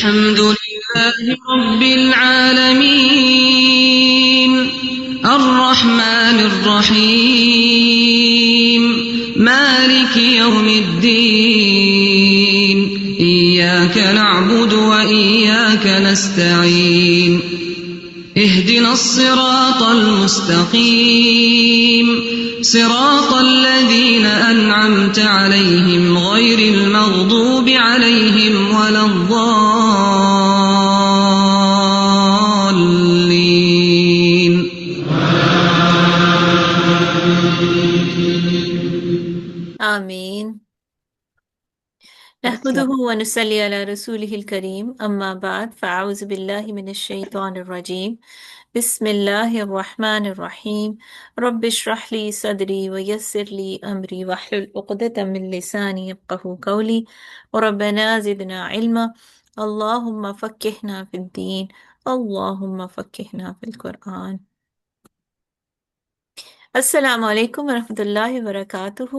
الحمد لله رب العالمين الرحمن الرحيم مالك يوم الدين إياك نعبد وإياك نستعين اهدنا الصراط المستقيم صراط الذين أنعمت عليهم غير المغضوب عليهم ولا الضالين آمین. نحمده ونصلي على رسوله الكريم اما بعد فاعوذ بالله من الشيطان الرجيم بسم الله الرحمن الرحيم رب اشرح لي صدري ويسر لي امري واحلل عقدة من لساني يفقهوا قولي وربنا زدنا علما اللهم فقهنا في الدين اللهم فقهنا في القرآن. السلام علیکم ورحمۃ اللہ وبرکاتہ.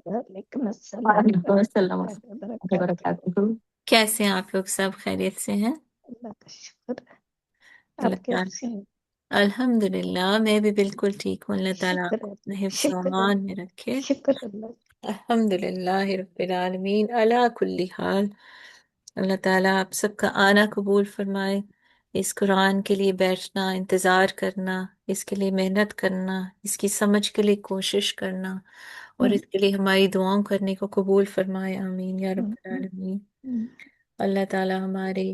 وعلیکم السلام وبرکاتہ. کیسے ہیں آپ لوگ؟ سب خیریت سے ہیں؟ اللہ کا شکر ہے. اللہ آپ تعالیٰ کیسے ہیں؟ الحمدللہ میں بھی بالکل ٹھیک ہوں. اللہ تعالیٰ آپ شکر کو ہے، اپنے حفظ و شکر امان میں رکھے. شکر اللہ. الحمدللہ رب العالمین علی کل حال. اللہ تعالیٰ آپ سب کا آنا قبول فرمائے. اس قرآن کے لیے بیٹھنا، انتظار کرنا، اس کے لیے محنت کرنا، اس کی سمجھ کے لیے کوشش کرنا اور اس کے لیے ہماری دعاؤں کرنے کو قبول فرمائے. آمین یا رب العالمین. اللہ تعالیٰ ہماری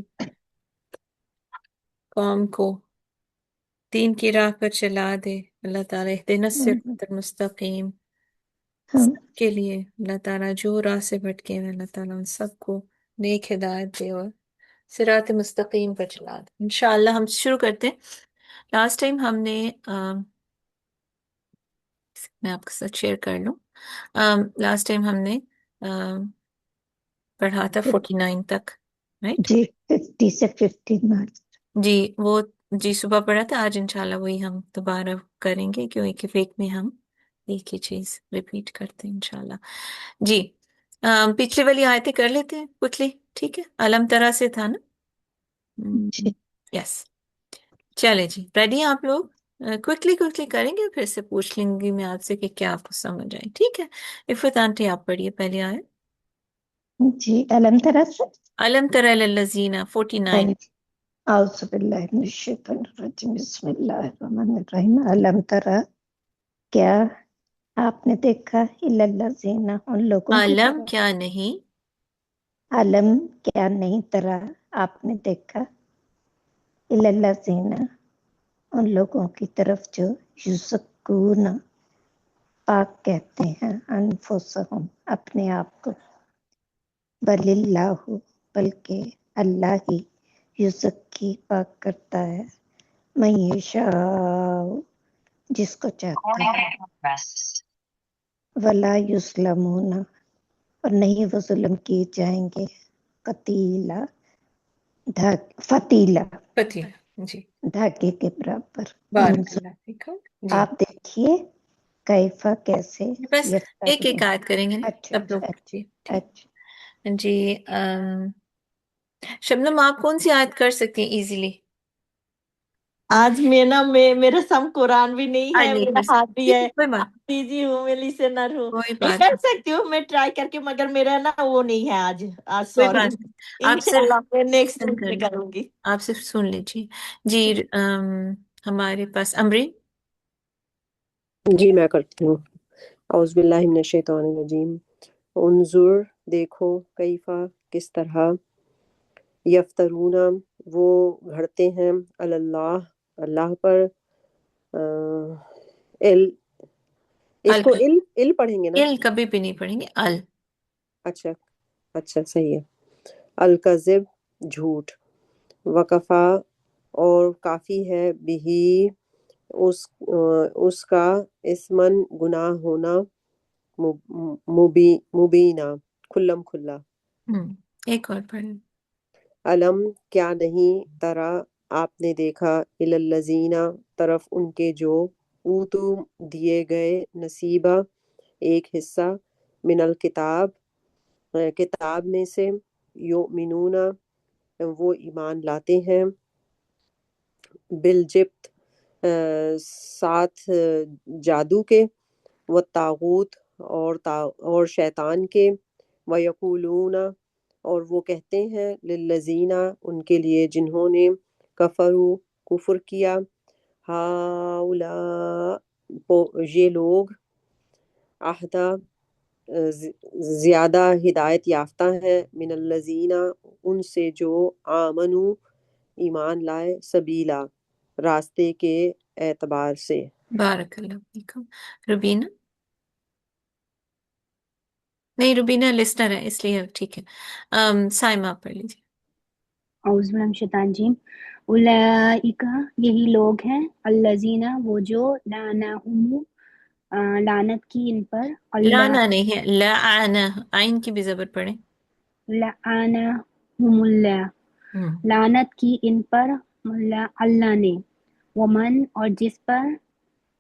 قوم کو دین کی راہ پر چلا دے. اللہ تعالیٰ اہدنا الصراط المستقیم سب کے لیے. اللہ تعالیٰ جو راہ سے بھٹکے ہوئے اللہ تعالیٰ ان سب کو نیک ہدایت دے اور صراط مستقیم پر چلا دے. انشاءاللہ ہم شروع کرتے ہیں. لاسٹ ٹائم ہم نے میں آپ کے ساتھ شیئر کر لوں. لاسٹ ٹائم ہم نے پڑھا تھا 49 تک، رائٹ؟ جی 50 سے 59. جی وہ جی صبح پڑھا تھا. آج انشاءاللہ وہی ہم دوبارہ کریں گے کیوں ایک ویک میں ہم ایک ہی چیز ریپیٹ کرتے ہیں انشاءاللہ. جی پچھلی والی آیتیں کر لیتے ہیں کوئکلی، ٹھیک ہے؟ علم ترا سے تھا نا؟ جی یس. چلے جی، ریڈی ہیں آپ لوگ؟ کوئکلی کریں گے، پھر سے پوچھ لیں گی میں آپ سے کہ کیا آپ کو سمجھ آئے، ٹھیک ہے؟ عفت آنٹی آپ پڑھیے پہلے آیت. جی علم ترا سے. علم تر الی الذین 49. اعوذ باللہ من الشیطان الرجیم بسم اللہ الرحمن الرحیم. علم ترا، کیا آپ نے دیکھا، الی الذین، ان لوگوں کی علم طرف. کیا نہیں، علم کیا نہیں، ترا آپ نے دیکھا، الی الذین ان لوگوں کی طرف جو یزکون پاک کہتے ہیں، انفسہم اپنے آپ کو، بل اللہ بلکہ اللہ ہی یزکی پاک کرتا ہے، من یشاء جس کو چاہتا ہے، ولا یظلمون اور نہیں وہ ظلم کیے جائیں گے، قتیلا فتیلا پتیلا. جی دھاگے کے برابر. بارک اللہ فیکم. جی آپ دیکھیے کیفا کیسے بس ایک یفترون. ایک آیت کریں گے نا اچھا سب لوگ. اچھا جی ٹھیک. اچھا. جی شبنم آپ کون سی آیت کر سکتی ہیں ایزیلی؟ آج میرا سم قرآن بھی نہیں ہے، نہیں میرا کر ہاتھ سکتی، بھی ٹھیک ہے. ہے کوئی بات دیجی ہوں میں لسنر ہوں، کوئی میں بات کر نہیں، سکتی ہوں، میں ٹرائی کر کے، مگر میرا نا وہ نہیں ہے آج کوئی سوری. بات نہیں. آپ صرف انشاءاللہ میں نیکسٹ listen ویک کر میں لیں، کروں گی. آپ صرف سن لیجیے. جی ہمارے پاس امری. جی میں کرتی ہوں. اعوذ باللہ من الشیطان الرجیم. انظر دیکھو، کیفا کس طرح، یفترون وہ گھڑتے ہیں، علی اللہ اللہ پر. اس کو ال پڑھیں گے نا؟ ال کبھی بھی نہیں پڑھیں گے، ال. اچھا اچھا صحیح ہے. الکذب جھوٹ، وکفا اور کافی ہے، بھی اس کا، اسمن گناہ ہونا، مبینہ کھلم کھلا. ایک اور پڑھیں. علم کیا نہیں، ترا آپ نے دیکھا، الی الذین طرف ان کے جو، اوتو دیے گئے، نصیبہ ایک حصہ، من الکتاب کتاب میں سے، یؤمنون وہ ایمان لاتے ہیں بالجبت ساتھ جادو کے، والطاغوت اور شیطان کے، ویقولون اور وہ کہتے ہیں للذین ان کے لیے جنہوں نے کفروا کفر کیا، ہؤلاء یہ لوگ اہدی زیادہ ہدایت یافتہ ہیں من الذین ان سے جو آمنو ایمان لائے، سبیلا راستے کے اعتبار سے۔ بارک اللہ فیکم۔ روبینہ؟ نہیں، روبینہ لسنر ہے اس لیے ٹھیک ہے۔ سائمہ آپ پڑھ لیجیے۔ اعوذ باللہ من الشیطان الرجیم اولئک یہی لوگ ہیں الذین وہ جو لعنہم لعنت کی ان پر اللہ لانا نہیں ہے، لعانہ، آئین کی بھی زبر پڑھیں۔ لعنہم اللہ ہم۔ لعنت کی ان پر اللہ نے ومن اور جس پر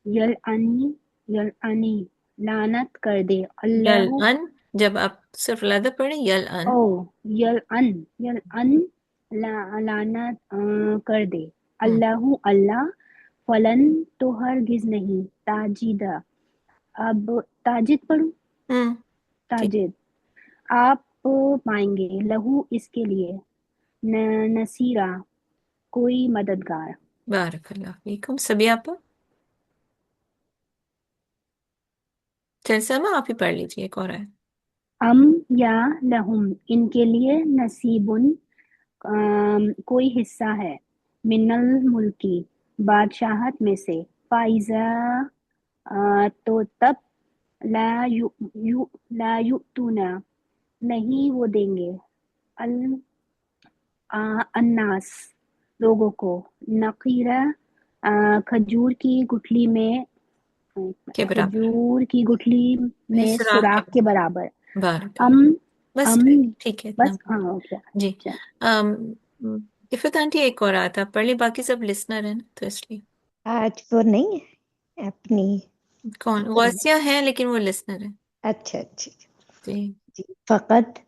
یلعنی لعنت کر دے اللہ یلعن، جب آپ صرف لدہ پڑھیں یلعن۔ او یلعن لعنت کر دے ہم۔ اللہ فلن تو ہرگز نہیں تاجدہ اب تاجد پڑھوں ہم، ٹھیک۔ تاجد آپ پائیں گے لہو اس کے لیے نصیرہ کوئی مددگار۔ بارک اللہ فیکم۔ سبھی آپ چل سما آپ ہی پڑھ لیجیے، ایک اور ہے۔ ام یا لہم ان کے لیے نصیبن کوئی حصہ ہے من الملکی بادشاہت میں سے فائزہ تو تب لا یؤتون نہیں وہ دیں گے الناس لوگوں کو نقیرہ کھجور کی گٹھلی میں کے برابر، کھجور کی گٹھلی میں سوراخ کے سوراخ کے برابر۔ بارک ام اللہ۔ بس ام ٹھیک ہے، اتنا بس ہاں ہو گیا۔ جی۔ چل عفت آنٹی ایک اور آتا پڑھ لی، باقی سب لسنر ہیں نا تو اس لیے۔ آج وہ نہیں ہے اپنی کون؟ غوثیہ ہیں لیکن وہ لسنر ہیں۔ اچھا اچھا جی۔ جی فقط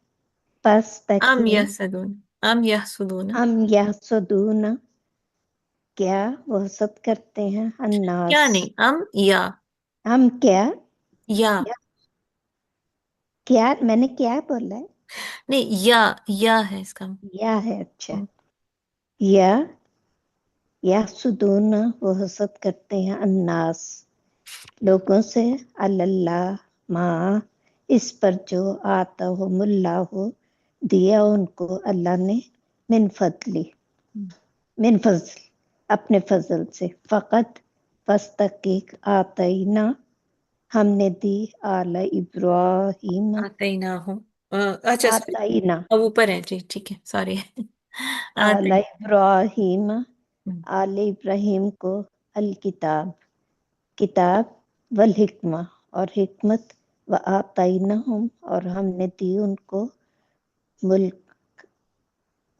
پس ام تکمیل یحسدون، ام یحسدون، ام یحسدون کیا وہ حسد کرتے ہیں الناس کیا نہیں، ام یا ہم کیا یا کیا میں نے کیا بولا ہے نہیں، یا ہے اس کا۔ یا ہے اچھا یا یحسدون وہ حسد کرتے ہیں الناس لوگوں سے اللہ ما اس پر جو آتا ہو اللہ ہو دیا ان کو اللہ نے من فضلی من فضل اپنے فضل سے فقط پس تحقیق آتینا ہم نے دی آل ابراہیم آتیناہم، اچھا sorry، آتینا اب اوپر ہے، جی ٹھیک ہے، سوری۔ آل آتے ابراہیم آل ابراہیم کو الکتاب کتاب والحکمہ اور حکمت و آتینہم اور ہم نے دی ان کو ملک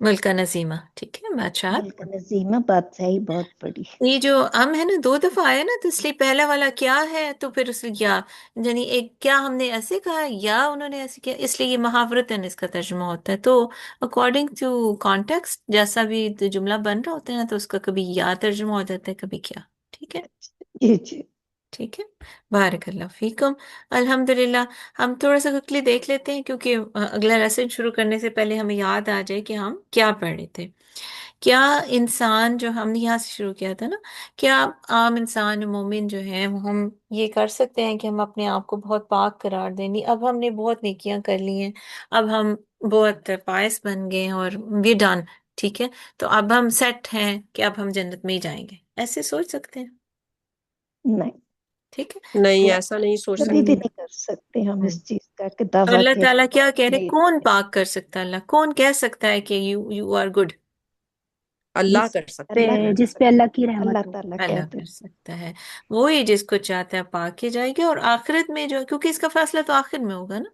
ملکہ نظیمہ، ٹھیک ہے، بادشاہت۔ ملک نظیمہ بادشاہی بہت بڑی یہ جو ام ہے نا 2 دفعہ آیا نا، تو اس لیے پہلا والا کیا ہے تو پھر اس یا، یعنی ایک کیا ہم نے ایسے کہا یا انہوں نے ایسے کیا، اس لیے یہ محاورتاً اس کا ترجمہ ہوتا ہے۔ تو اکارڈنگ ٹو کانٹیکسٹ جیسا بھی جملہ بن رہا ہوتا ہے نا تو اس کا کبھی یا ترجمہ ہو جاتا ہے، کبھی کیا، ٹھیک ہے۔ جی جی ٹھیک ہے، بارک اللہ فیکم۔ الحمدللہ ہم تھوڑا سا کوئکلی دیکھ لیتے ہیں کیونکہ اگلا لیسن شروع کرنے سے پہلے ہمیں یاد آ جائے کہ ہم کیا پڑھ رہے تھے۔ کیا انسان، جو ہم نے یہاں سے شروع کیا تھا نا، کیا عام انسان مومن جو ہیں وہ ہم یہ کر سکتے ہیں کہ ہم اپنے آپ کو بہت پاک قرار دیں؟ نہیں، اب ہم نے بہت نیکیاں کر لی ہیں، اب ہم بہت پائس بن گئے ہیں اور وی ڈن، ٹھیک ہے، تو اب ہم سیٹ ہیں کہ اب ہم جنت میں ہی جائیں گے، ایسے سوچ سکتے ہیں؟ نہیں ٹھیک ہے، نہیں، تو ایسا نہیں سوچ کبھی بھی سکتے۔ نہیں کر سکتے ہم ہم، اس چیز کا کہ تو دعویٰ اللہ کہ تعالیٰ کیا کہہ رہے، نہیں کون پاک کر سکتا ہے؟ اللہ کون کہہ سکتا ہے کہ یو آر گڈ؟ اللہ جس کر سکتا پہ ہے۔ اللہ جس پہ اللہ کی اللہ رحمت ہو۔ تعالیٰ اللہ کہہ دے کر سکتا ہے، وہی جس کو چاہتا ہے پاک کی جائے گی، اور آخرت میں جو، کیونکہ اس کا فیصلہ تو آخر میں ہوگا نا،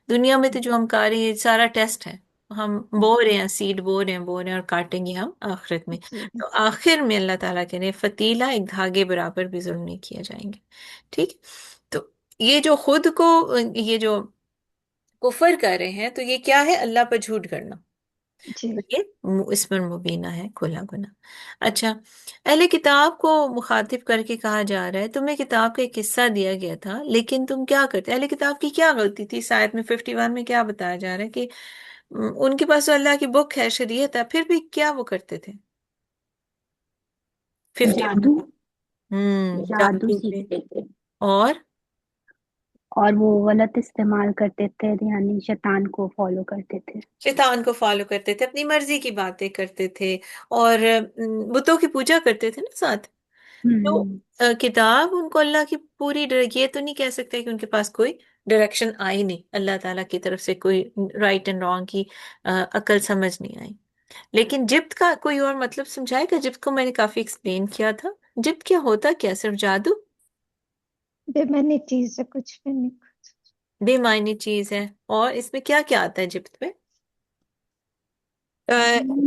دنیا میں تو جو ہم کر رہے ہیں سارا ٹیسٹ ہے، ہم بو رہے ہیں، سیڈ بو رہے ہیں اور کاٹیں گے ہم آخرت میں۔ جی تو آخر میں اللہ تعالیٰ کہہ رہے ہیں فتیلہ ایک دھاگے برابر بھی ظلم نہیں کیا جائیں گے، ٹھیک۔ تو یہ جو خود کو، یہ جو کفر کر رہے ہیں تو یہ کیا ہے؟ اللہ پر جھوٹ کرنا۔ جی تو یہ اسم مبینہ ہے، کھلا گناہ۔ اچھا، اہل کتاب کو مخاطب کر کے کہا جا رہا ہے تمہیں کتاب کا ایک قصہ دیا گیا تھا لیکن تم کیا کرتے؟ اہل کتاب کی کیا غلطی تھی؟ اس آیت میں 51 میں کیا بتایا جا رہا ہے کہ ان کے پاس تو اللہ کی بک ہے، شریعت ہے، پھر بھی کیا وہ کرتے تھے؟ 51 جادو جادو جادو کے سیکھتے تھے اور اور وہ غلط استعمال کرتے تھے، یعنی شیطان کو فالو کرتے تھے۔ شیطان کو فالو کرتے تھے، اپنی مرضی کی باتیں کرتے تھے، اور بتوں کی پوجا کرتے تھے نا ساتھ۔ تو ہوں کتاب ان کو اللہ کی پوری یہ تو نہیں کہہ سکتے کہ ان کے پاس کوئی ڈائریکشن آئی نہیں، اللہ تعالیٰ کی طرف سے کوئی رائٹ اینڈ رانگ کی عقل سمجھ نہیں آئی۔ لیکن جبت کا کوئی اور مطلب سمجھائے گا؟ جبت کو میں نے کافی ایکسپلین کیا تھا۔ جبت کیا ہوتا، کیا صرف جادو؟ بے معنی چیز ہے، کچھ بھی نہیں، بے معنی چیز ہے۔ اور اس میں کیا کیا آتا ہے جبت میں؟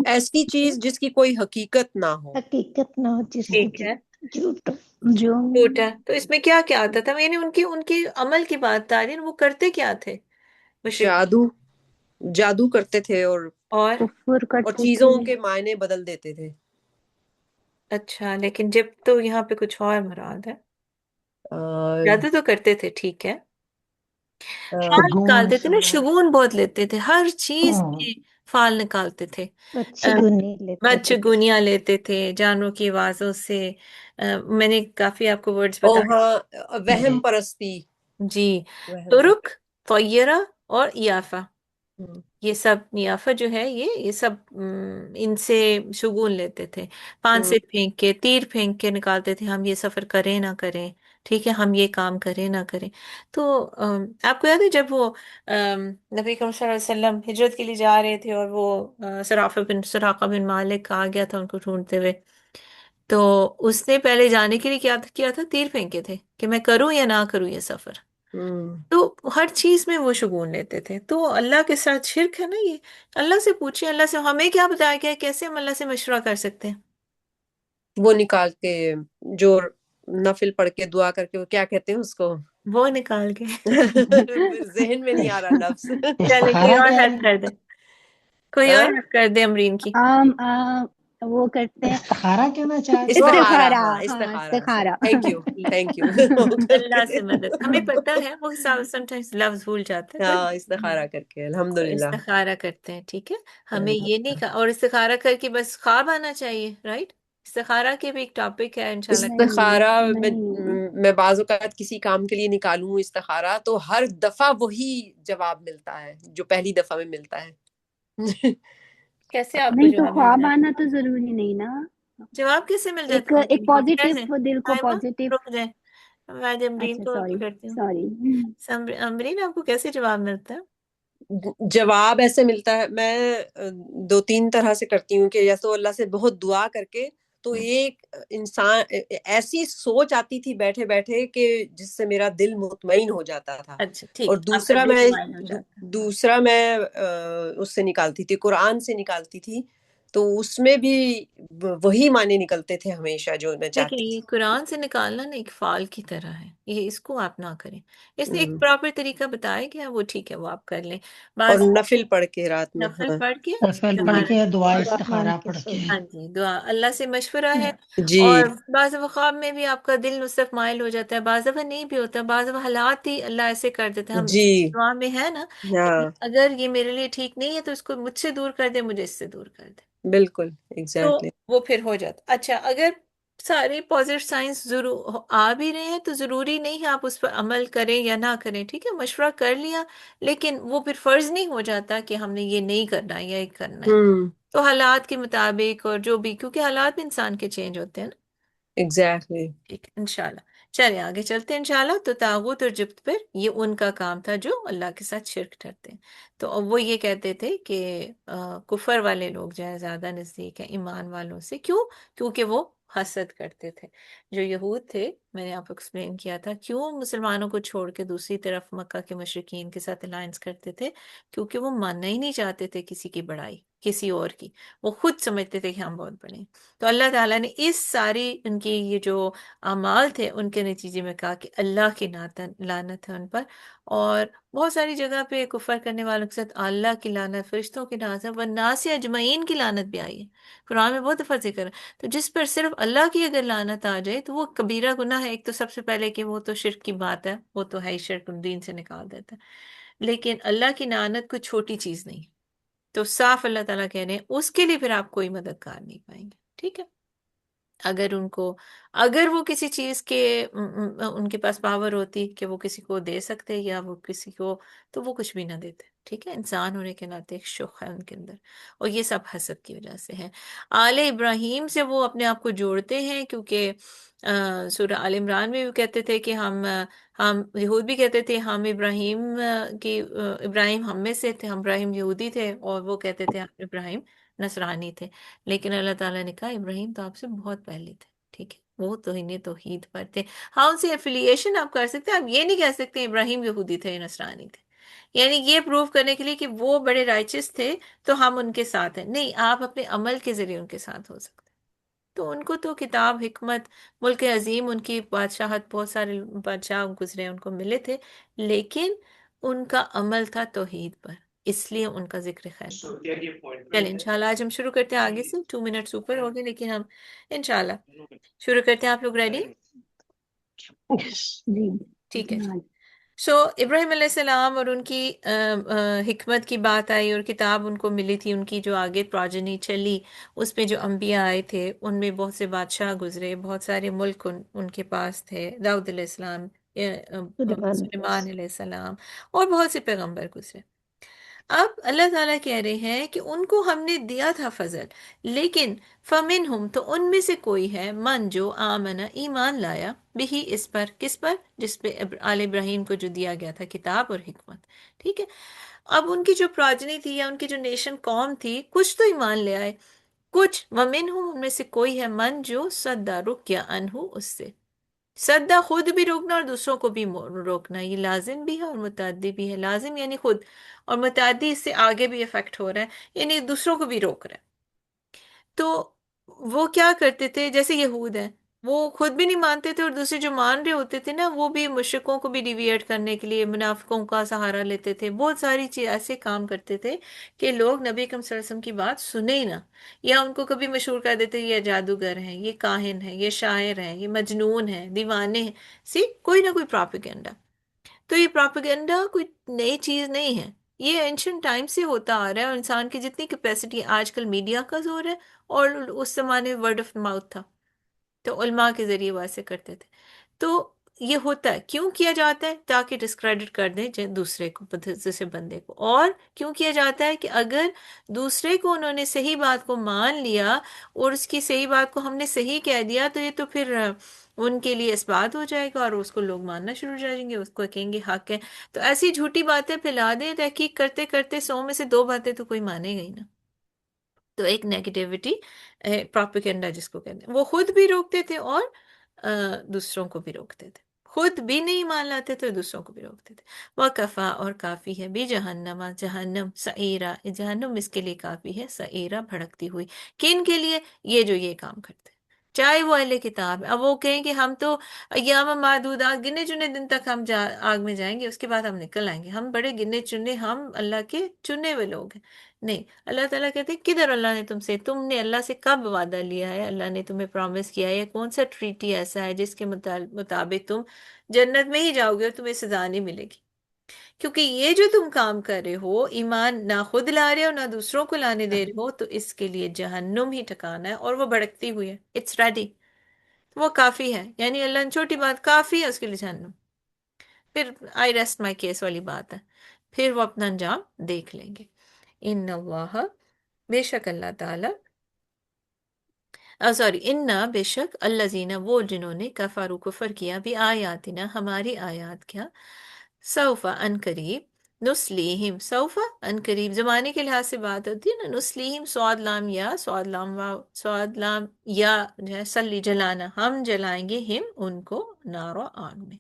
ایسی چیز جس کی کوئی حقیقت نہ ہو۔ حقیقت نہ ہو، جس کی ٹھیک ہے، جھوٹ ہو۔ جو جھوٹا۔ تو اس میں کیا کیا آتا تھا؟ یعنی ان کے عمل کی بات آ رہی ہے، وہ کرتے کیا تھے مشرکین؟ جادو جادو کرتے تھے، اور کفر اور کرتے تھے۔ چیزوں کے معنی بدل دیتے تھے۔ اچھا، لیکن جب تو یہاں پہ کچھ اور مراد ہے۔ آ، جادو تو کرتے تھے، ٹھیک ہے، آ، فال نکالتے تھے نا، شگون بہت لیتے تھے، ہر چیز ہاں، میں فال نکالتے تھے۔ اچھی گنی لیتے تھے۔ چگونیاں لیتے تھے جانوروں کی آوازوں سے۔ میں نے کافی آپ کو ورڈز او بتائے۔ ہاں، وہم پرستی، جی، وہم ترک، طیرہ اور ایافہ، ہم، یہ سب نیافہ جو ہے، یہ سب ان سے شگون لیتے تھے، پان ہم، سے پھینک کے، تیر پھینک کے نکالتے تھے، ہم یہ سفر کریں نہ کریں، ٹھیک ہے، ہم یہ کام کریں نہ کریں۔ تو آپ کو یاد ہے جب وہ نبی کریم صلی اللہ علیہ وسلم ہجرت کے لیے جا رہے تھے، اور وہ سراقہ بن مالک آ گیا تھا ان کو ڈھونڈتے ہوئے، تو اس نے پہلے جانے کے لیے کیا کیا تھا؟ تیر پھینکے تھے کہ میں کروں یا نہ کروں یہ سفر۔ ہم۔ تو ہر چیز میں وہ شگون لیتے تھے، تو اللہ کے ساتھ شرک ہے نا یہ۔ اللہ سے پوچھیں، اللہ سے ہمیں کیا بتایا گیا ہے، کیسے ہم اللہ سے مشورہ کر سکتے ہیں؟ وہ نکال کے، جو نفل پڑھ کے دعا کر کے، وہ کیا کہتے ہیں اس کو؟ وہ نکال کے ذہن میں نہیں آ رہا لفظ۔ چلے کوئی استخارہ اور کیا ہیلپ کر دے، کوئی اور ہاں؟ ہیلپ کر دے امرین کی۔ وہ کرتے ہیں استخارہ کہنا چاہتے ہیں؟ استخارہ، استخارہ، ہاں ہاں استخارہ سے، استخارہ۔ تھینک یو ٹھیک تھینک یو۔ ہے، اللہ سے مدد، ہمیں پتہ ہے، وہ سمٹائمز لفظ بھول جاتے ہیں، ہاں، بٹ استخارہ کر کے، الحمدللہ۔ استخارہ کرتے ہیں، ٹھیک ہے، ہمیں یہ نہیں کہا، اور استخارہ کر کے بس خواب آنا چاہیے، رائٹ؟ استخارہ کے بھی ایک ٹاپک ہے انشاءاللہ۔ نہیں استخارہ نہیں، میں بعض اوقات کسی کام کے لیے نکالوں استخارہ، تو ہر دفعہ وہی جواب ملتا ہے جو پہلی دفعہ میں ملتا ہے۔ کیسے آپ کو نہیں تو جواب مل خواب جاتا آنا تو ضروری نہیں نا، ہے؟ جواب کیسے مل ایک جاتا ہے؟ ایک پازیٹیو، دل کو ٹائمہ پازیٹیو۔ رک جائیں، میں امرین اچھا کو سوری کرتی ہوں۔ سوری۔ امرین، آپ کو کیسے جواب ملتا ہے؟ جواب ایسے ملتا ہے، میں دو تین طرح سے کرتی ہوں، کہ یا تو اللہ سے بہت دعا کر کے، تو ایک انسان ایسی سوچ آتی تھی بیٹھے بیٹھے کہ جس سے میرا دل مطمئن ہو جاتا تھا، اچھا اور ٹھیک، آپ کا دل مائل ہو جاتا ہے۔ دوسرا میں اس سے نکالتی تھی، قرآن سے نکالتی تھی، تو اس میں بھی وہی معنی نکلتے تھے ہمیشہ جو میں دیکھیں، چاہتی یہ قرآن سے نکالنا نا ایک فال کی طرح ہے، یہ اس کو آپ نہ کریں، اس نے تھی۔ ایک پراپر طریقہ بتایا گیا، وہ ٹھیک ہے، وہ آپ کر لیں۔ اور بعض نفل پڑھ کے رات میں، نفل ہاں پڑھ کے تفل پڑھ استخارہ، کے دعا دعا استخارہ مانگ کے پڑھ کے۔ سونا۔ ہاں جی، دعا اللہ سے مشورہ ہے۔ جی، اور بعض دفعہ خواب میں بھی آپ کا دل اس طرف مائل ہو جاتا ہے، بعض دفعہ نہیں بھی ہوتا، بعض دفعہ حالات ہی اللہ ایسے کر دیتے ہیں، ہم جی، دعا میں ہے نا کہ ہاں، اگر یہ میرے لیے ٹھیک نہیں ہے تو اس کو مجھ سے دور کر دے، مجھے اس سے دور کر دے، بالکل تو ایگزیکٹلی۔ وہ پھر ہو جاتا۔ اچھا، اگر سارے پازیٹیو سائنس ضرور آ بھی رہے ہیں تو ضروری نہیں ہے آپ اس پر عمل کریں یا نہ کریں، ٹھیک ہے، مشورہ کر لیا، لیکن وہ پھر فرض نہیں ہو جاتا کہ ہم نے یہ نہیں کرنا ہے یا یہ کرنا ہے، تو حالات کے مطابق، اور جو بھی، کیونکہ حالات بھی انسان کے چینج ہوتے ہیں نا۔ ایگزیکٹلی۔ ٹھیک ہے، انشاءاللہ چلے آگے چلتے ہیں انشاءاللہ۔ تو طاغوت اور جبت پر یہ ان کا کام تھا جو اللہ کے ساتھ شرک ٹھہرتے ہیں، تو اب وہ یہ کہتے تھے کہ کفر والے لوگ جو ہے زیادہ نزدیک ہیں ایمان والوں سے، کیوں؟ کیونکہ وہ حسد کرتے تھے۔ جو یہود تھے، میں نے آپ کو ایکسپلین کیا تھا کیوں مسلمانوں کو چھوڑ کے دوسری طرف مکہ کے مشرکین کے ساتھ الائنس کرتے تھے، کیونکہ وہ ماننا ہی نہیں چاہتے تھے کسی کی بڑائی، کسی اور کی، وہ خود سمجھتے تھے کہ ہم بہت بڑے ہیں۔ تو اللہ تعالیٰ نے اس ساری ان کی یہ جو اعمال تھے ان کے نتیجے میں کہا کہ اللہ کی لعنت ہے ان پر، اور بہت ساری جگہ پہ کفر کرنے والوں کے ساتھ اللہ کی لعنت، فرشتوں کی لعنت، والناس اجمعین کی لعنت بھی آئی ہے، قرآن میں بہت دفعہ ذکر ہے۔ تو جس پر صرف اللہ کی اگر لعنت آ جائے تو وہ کبیرہ گناہ ہے۔ ایک تو سب سے پہلے کہ وہ تو شرک کی بات ہے، وہ تو ہے ہی، شرک دین سے نکال دیتا ہے، لیکن اللہ کی لعنت کوئی چھوٹی چیز نہیں۔ تو صاف اللہ تعالیٰ کہہ رہے ہیں اس کے لیے پھر آپ کوئی مددگار نہیں پائیں گے، ٹھیک ہے؟ اگر وہ کسی چیز کے ان کے پاس پاور ہوتی کہ وہ کسی کو دے سکتے یا وہ کسی کو، تو وہ کچھ بھی نہ دیتے، ٹھیک ہے؟ انسان ہونے کے ناطے ایک شوق ہے ان کے اندر، اور یہ سب حسد کی وجہ سے ہے۔ آل ابراہیم سے وہ اپنے آپ کو جوڑتے ہیں، کیونکہ سورہ آل عمران میں بھی کہتے تھے کہ ہم یہود بھی کہتے تھے ہم ابراہیم ابراہیم ہم میں سے تھے، ہم ابراہیم یہودی تھے، اور وہ کہتے تھے ہم ابراہیم نصرانی تھے، لیکن اللہ تعالیٰ نے کہا ابراہیم تو آپ سے بہت پہلے تھے، ٹھیک ہے؟ وہ توحید پر تھے۔ ہاں ان سے ایفیلیشن آپ کر سکتے ہیں، آپ یہ نہیں کہہ سکتے ابراہیم یہودی تھے یا نصرانی تھے، یعنی یہ پروف کرنے کے لیے کہ وہ بڑے رائچس تھے تو ہم ان کے ساتھ ہیں، نہیں، آپ اپنے عمل کے ذریعے ان کے ساتھ ہو سکتے ہیں۔ تو ان کو تو کتاب، حکمت، ملک عظیم، ان کی بادشاہت، بہت سارے بادشاہ گزرے ان کو ملے تھے، لیکن ان کا عمل تھا توحید پر، اس لیے ان کا ذکر خیر چلیں انشاءاللہ آج ہم شروع کرتے ہیں آگے سے، 2 منٹس اوپر ہو گئے، لیکن ہم انشاءاللہ شروع کرتے ہیں۔ آپ لوگ ریڈی؟ جی ٹھیک ہے جی۔ ہاں سو ابراہیم علیہ السلام اور ان کی حکمت کی بات آئی اور کتاب ان کو ملی تھی، ان کی جو آگے پراجنی چلی اس میں جو انبیاء آئے تھے ان میں بہت سے بادشاہ گزرے، بہت سارے ملک ان کے پاس تھے، داؤد علیہ السلام، سلیمان علیہ السلام، اور بہت سے پیغمبر گزرے۔ اب اللہ تعالیٰ کہہ رہے ہیں کہ ان کو ہم نے دیا تھا فضل، لیکن فمنہم، تو ان میں سے کوئی ہے، من جو آمنہ، ایمان لایا، بھی اس پر، کس پر؟ جس پہ آل ابراہیم کو جو دیا گیا تھا کتاب اور حکمت، ٹھیک ہے؟ اب ان کی جو پراجنی تھی یا ان کی جو نیشن قوم تھی، کچھ تو ایمان لے آئے، کچھ ومنہم، ان میں سے کوئی ہے، من جو صدہ، رک گیا، انہو، اس سے۔ صدہ خود بھی روکنا اور دوسروں کو بھی روکنا، یہ لازم بھی ہے اور متعدی بھی ہے۔ لازم یعنی خود، اور متعدی اس سے آگے بھی افیکٹ ہو رہا ہے، یعنی دوسروں کو بھی روک رہا ہے۔ تو وہ کیا کرتے تھے؟ جیسے یہود ہیں، وہ خود بھی نہیں مانتے تھے، اور دوسرے جو مان رہے ہوتے تھے نا، وہ بھی مشرکوں کو بھی ڈیویٹ کرنے کے لیے منافقوں کا سہارا لیتے تھے، بہت ساری چیز ایسے کام کرتے تھے کہ لوگ نبی اکرم صلی اللہ علیہ وسلم کی بات سنے ہی نہ، یا ان کو کبھی مشہور کر دیتے یہ جادوگر ہیں، یہ کاہن ہیں، یہ شاعر ہیں، یہ مجنون ہیں، دیوانے ہیں، کوئی نہ کوئی پراپیگنڈا۔ تو یہ پراپیگنڈا کوئی نئی چیز نہیں ہے، یہ اینشنٹ ٹائم سے ہوتا آ رہا ہے، اور انسان کی جتنی کیپیسٹی، آج کل میڈیا کا زور ہے، اور اس زمانے میں ورڈ آف ماؤتھ تھا، تو علماء کے ذریعے وہ ایسے کرتے تھے۔ تو یہ ہوتا ہے، کیوں کیا جاتا ہے؟ تاکہ ڈسکریڈٹ کر دیں دوسرے کو، دوسرے بندے کو۔ اور کیوں کیا جاتا ہے کہ اگر دوسرے کو انہوں نے صحیح بات کو مان لیا اور اس کی صحیح بات کو ہم نے صحیح کہہ دیا، تو یہ تو پھر ان کے لیے اس بات ہو جائے گا، اور اس کو لوگ ماننا شروع ہو جائیں گے، اس کو کہیں گے حق ہے۔ تو ایسی جھوٹی باتیں پھیلا دیں، تحقیق کرتے کرتے 100 میں سے 2 باتیں تو کوئی مانے گا ہی نا۔ تو ایک نیگیٹیوٹی، پروپیگنڈا جس کو کہتے ہیں، وہ خود بھی روکتے تھے اور دوسروں کو بھی روکتے تھے، خود بھی نہیں مان لاتے تھے، دوسروں کو بھی روکتے تھے۔ وَكَفَى، اور کافی ہے، بھی جہنم، جہنم، سعیرہ، جہنم اس کے لیے کافی ہے، سعیرہ، بھڑکتی ہوئی، کن کے لیے؟ یہ جو یہ کام کرتے ہیں، چاہے وہ اہل کتاب ہے۔ اب وہ کہیں کہ ہم تو ایام معدودات، گنے چنے دن تک ہم آگ میں جائیں گے، اس کے بعد ہم نکل آئیں گے، ہم بڑے گنے چنے، ہم اللہ کے چنے ہوئے لوگ ہیں۔ نہیں، اللہ تعالیٰ کہتے ہیں کدھر اللہ نے تم نے اللہ سے کب وعدہ لیا ہے؟ اللہ نے تمہیں پرومس کیا ہے؟ کون سا ٹریٹی ایسا ہے جس کے مطابق تم جنت میں ہی جاؤ گے اور تمہیں سزا نہیں ملے گی؟ کیونکہ یہ جو تم کام کر رہے ہو، ایمان نہ خود لا رہے ہو نہ دوسروں کو لانے دے رہے ہو، تو اس کے لیے جہنم ہی ٹھکانا ہے، اور وہ بھڑکتی ہوئی ہے، اٹس ریڈی، وہ کافی ہے، یعنی اللہ نے چھوٹی بات کافی ہے اس کے لیے جہنم۔ پھر آئی ریسٹ مائی کیس والی بات ہے، پھر وہ اپنا انجام دیکھ لیں گے۔ ان اللہ، بے شک اللہ تعالیٰ، انا، بے شک، الذین، وہ جنہوں نے، کفروا، کفر کیا، بھی آیاتنا، ہماری آیات، کیا، سوف، ان قریب، نسلیہم، سوف، ان قریب، زمانے کے لحاظ سے بات ہوتی ہے نا، نسلیہم، سواد لام یا، سواد لام واو، سواد لام یا جو ہے سلی، جلانا، ہم جلائیں گے، ہم ان کو، نارو، آگ میں۔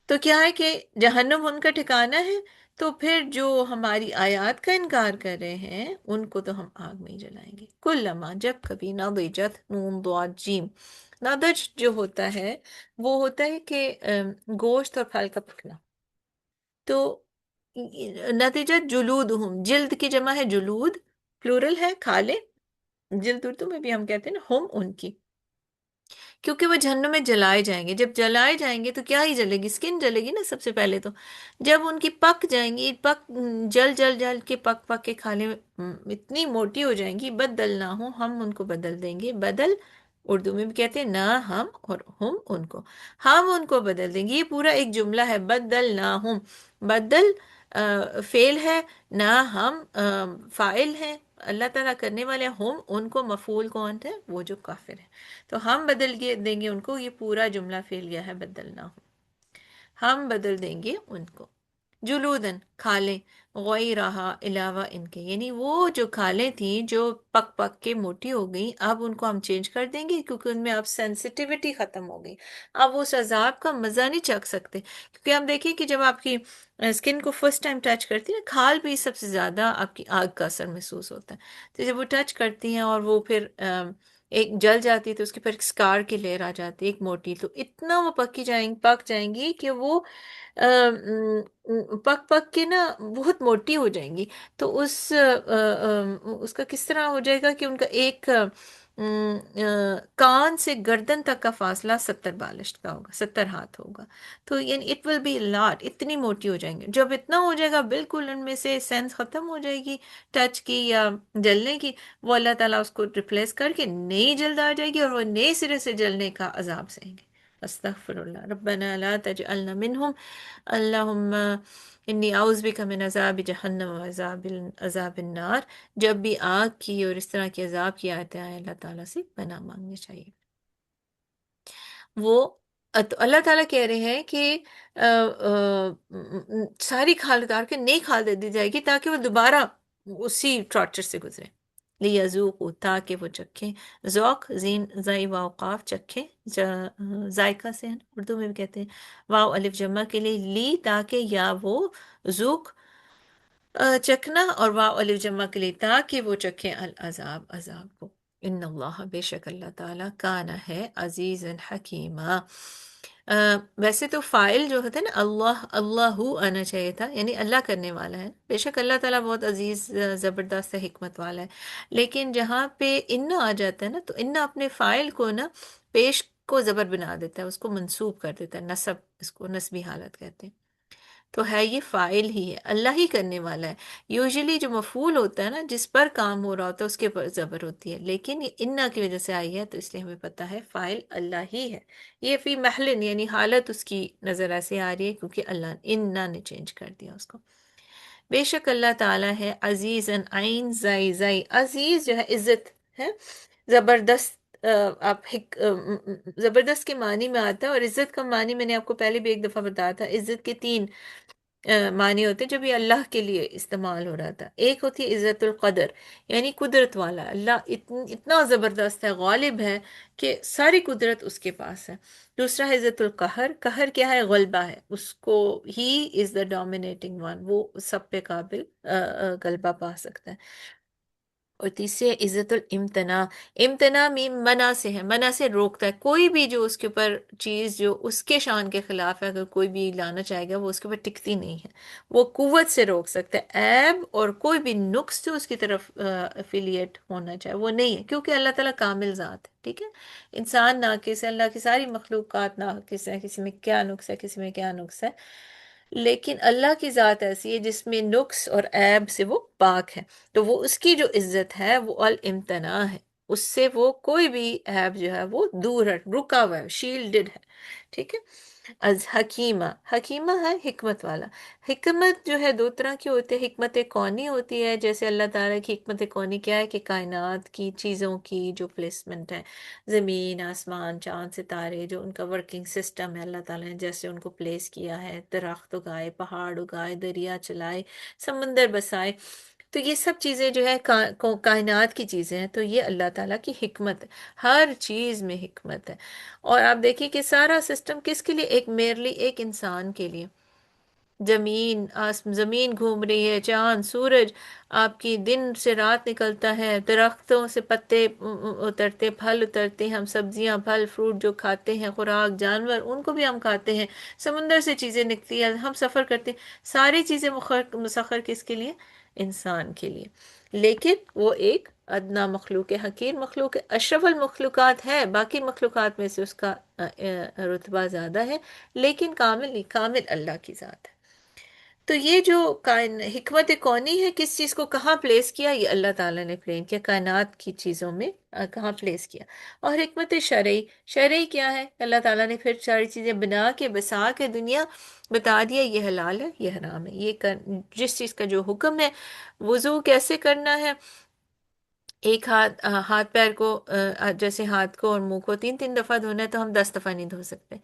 تو کیا ہے کہ جہنم ان کا ٹھکانہ ہے، تو پھر جو ہماری آیات کا انکار کر رہے ہیں ان کو تو ہم آگ میں ہی جلائیں گے. کلما، جب کبھی، نضجت، نون ضاد جیم. نضج جو ہوتا ہے وہ ہوتا ہے کہ گوشت اور پھل کا پکنا. تو نتیجت جلودہم، جلد کی جمع ہے جلود، پلورل ہے کھالے. جلد اردو میں بھی ہم کہتے ہیں نا ہم ان کی، کیونکہ وہ جہنم میں جلائے جائیں گے. جب جلائے جائیں گے تو کیا ہی جلے گی؟ اسکن جلے گی نا سب سے پہلے تو. جب ان کی پک جائیں گی، جل جل جل کے پک کے کھالے اتنی موٹی ہو جائیں گی، بدل نہ ہو، ہم ان کو بدل دیں گے. بدل اردو میں بھی کہتے ہیں نہ ہم اور ہم ان کو، ہم ان کو بدل دیں گے. یہ پورا ایک جملہ ہے، بدل نہ ہم. بدل فعل ہے، نہ ہم فاعل ہیں. اللہ تعالیٰ کرنے والے، ہم ان کو مفعول کون ہے؟ وہ جو کافر ہے. تو ہم بدل دیں گے ان کو. یہ پورا جملہ فعل گیا ہے بدلنا ہو، ہم بدل دیں گے ان کو. جلودن، کھالیں، غیرہا، علاوہ ان کے، یعنی وہ جو کھالیں تھیں جو پک پک کے موٹی ہو گئیں، اب ان کو ہم چینج کر دیں گے، کیونکہ ان میں اب سینسٹیوٹی ختم ہو گئی. اب اس عذاب کا مزہ نہیں چکھ سکتے. کیونکہ ہم دیکھیں کہ جب آپ کی اسکن کو فرسٹ ٹائم ٹچ کرتی ہے نا، کھال پہ سب سے زیادہ آپ کی آگ کا اثر محسوس ہوتا ہے. تو جب وہ ٹچ کرتی ہیں اور وہ پھر ایک جل جاتی ہے تو اس کے پھر ایک سکار کی لیئر آ جاتی ہے ایک موٹی، تو اتنا وہ پک جائیں گی کہ وہ پک پک کے نا بہت موٹی ہو جائیں گی. تو اس کا کس طرح ہو جائے گا کہ ان کا ایک کان سے گردن تک کا فاصلہ 70 بالشت کا ہوگا، 70 ہاتھ ہوگا. تو یعنی اٹ ول بی لاٹ، اتنی موٹی ہو جائیں گے. جب اتنا ہو جائے گا بالکل ان میں سے سینس ختم ہو جائے گی ٹچ کی یا جلنے کی، وہ اللہ تعالیٰ اس کو ریپلیس کر کے نئی جلد آ جائے گی اور وہ نئے سرے سے جلنے کا عذاب سہیں گے. استغفر اللہ، ربنا لا تجعلنا منہم، اللہم انی اعوذ بک من عذاب جہنم و عذاب النار. جب بھی آگ کی اور اس طرح کے عذاب کی آیتیں آئیں، اللہ تعالیٰ سے پناہ مانگنی چاہیے. وہ تو اللہ تعالیٰ کہہ رہے ہیں کہ ساری کھال اتار کے نئی کھال دے دی جائے گی تاکہ وہ دوبارہ اسی ٹارچر سے گزرے. لیذوقوا، تاکہ وہ چکھیں. ذوق، زین زائی واو قاف، چکھیں ذائقہ سے ہے نا، اردو میں بھی کہتے ہیں. واو الف جمع کے لیے، لی تاکہ، یا وہ ذوق چکھنا، اور واو الف جمع کے لیے تاکہ وہ چکھیں العذاب، عذاب کو. ان اللہ، بے شک اللہ تعالیٰ، کانا ہے، عزیز حکیمہ. ویسے تو فائل جو ہوتا ہے نا، اللہ اللہ آنا چاہیے تھا، یعنی اللہ کرنے والا ہے. بے شک اللہ تعالیٰ بہت عزیز، زبردست حکمت والا ہے. لیکن جہاں پہ ان آ جاتا ہے نا، تو ان اپنے فائل کو نا پیش کو زبر بنا دیتا ہے، اس کو منسوب کر دیتا ہے، نصب، اس کو نصبی حالت کہتے ہیں. تو ہے یہ فاعل ہی ہے، اللہ ہی کرنے والا ہے. یوزلی جو مفعول ہوتا ہے نا، جس پر کام ہو رہا ہوتا ہے، اس کے پر زبر ہوتی ہے، لیکن یہ انا کی وجہ سے آئی ہے تو اس لیے ہمیں پتہ ہے فاعل اللہ ہی ہے. یہ فی محل، یعنی حالت اس کی نظر ایسے آ رہی ہے کیونکہ اللہ انا نے چینج کر دیا اس کو. بے شک اللہ تعالیٰ ہے عزیز، عین زائی زائی، عزیز جو ہے عزت ہے، زبردست. آپ زبردست کے معنی میں آتا ہے، اور عزت کا معنی میں نے آپ کو پہلے بھی ایک دفعہ بتایا تھا. عزت کے 3 معنی ہوتے ہیں جو بھی اللہ کے لیے استعمال ہو رہا تھا. ایک ہوتی ہے عزت القدر، یعنی قدرت والا. اللہ اتنا زبردست ہے، غالب ہے کہ ساری قدرت اس کے پاس ہے. دوسرا ہے عزت القہر. قہر کیا ہے؟ غلبہ ہے، اس کو ہی از دا ڈومینیٹنگ ون، وہ سب پہ قابل غلبہ پا سکتا ہے. اور تیسرے عزت الامتناع. امتناع منع سے ہے، منع سے روکتا ہے. کوئی بھی جو اس کے اوپر چیز جو اس کے شان کے خلاف ہے، اگر کوئی بھی لانا چاہے گا وہ اس کے اوپر ٹکتی نہیں ہے، وہ قوت سے روک سکتا ہے. عیب اور کوئی بھی نقص جو اس کی طرف افیلیٹ ہونا چاہے وہ نہیں ہے، کیونکہ اللہ تعالیٰ کامل ذات ہے. ٹھیک ہے، انسان ناقص ہے، اللہ کی ساری مخلوقات ناقص ہے، کسی میں کیا نقص ہے، کسی میں کیا نقص ہے، لیکن اللہ کی ذات ایسی ہے جس میں نقص اور عیب سے وہ پاک ہے. تو وہ اس کی جو عزت ہے وہ الامتناع ہے، اس سے وہ کوئی بھی عیب جو ہے وہ دور ہے، رکا ہوا ہے، شیلڈڈ ہے. ٹھیک ہے. از حکیمہ، حکیمہ ہے حکمت والا. حکمت جو ہے 2 طرح کی ہوتی ہے. حکمت کونی ہوتی ہے، جیسے اللہ تعالیٰ کی حکمت کونی کیا ہے کہ کائنات کی چیزوں کی جو پلیسمنٹ ہے، زمین، آسمان، چاند، ستارے، جو ان کا ورکنگ سسٹم ہے، اللہ تعالیٰ نے جیسے ان کو پلیس کیا ہے، درخت اگائے، پہاڑ اگائے، دریا چلائے، سمندر بسائے. تو یہ سب چیزیں جو ہے کائنات کی چیزیں ہیں، تو یہ اللہ تعالیٰ کی حکمت ہے. ہر چیز میں حکمت ہے. اور آپ دیکھیے کہ سارا سسٹم کس کے لیے؟ ایک میرلی ایک انسان کے لیے. زمین گھوم رہی ہے، چاند سورج آپ کی دن سے رات نکلتا ہے، درختوں سے پتے اترتے، پھل اترتے ہیں، ہم سبزیاں پھل فروٹ جو کھاتے ہیں، خوراک جانور ان کو بھی ہم کھاتے ہیں، سمندر سے چیزیں نکلتی ہیں، ہم سفر کرتے ہیں، ساری چیزیں مسخر کس کے لیے؟ انسان کے لیے۔ لیکن وہ ایک ادنا مخلوق ہے، حقیر مخلوق ہے، اشرف المخلوقات ہے، باقی مخلوقات میں سے اس کا رتبہ زیادہ ہے، لیکن کامل نہیں، کامل اللہ کی ذات ہے۔ تو یہ جو حکمت کونی ہے، کس چیز کو کہاں پلیس کیا، یہ اللہ تعالیٰ نے پلین کیا، کائنات کی چیزوں میں کہاں پلیس کیا۔ اور حکمت شرعی کیا ہے؟ اللہ تعالیٰ نے پھر ساری چیزیں بنا کے بسا کے دنیا بتا دیا، یہ حلال ہے، یہ حرام ہے، جس چیز کا جو حکم ہے، وضو کیسے کرنا ہے، ایک ہاتھ پیر کو جیسے ہاتھ کو اور منہ کو 3 دفعہ دھونا ہے، تو ہم 10 دفعہ نہیں دھو سکتے،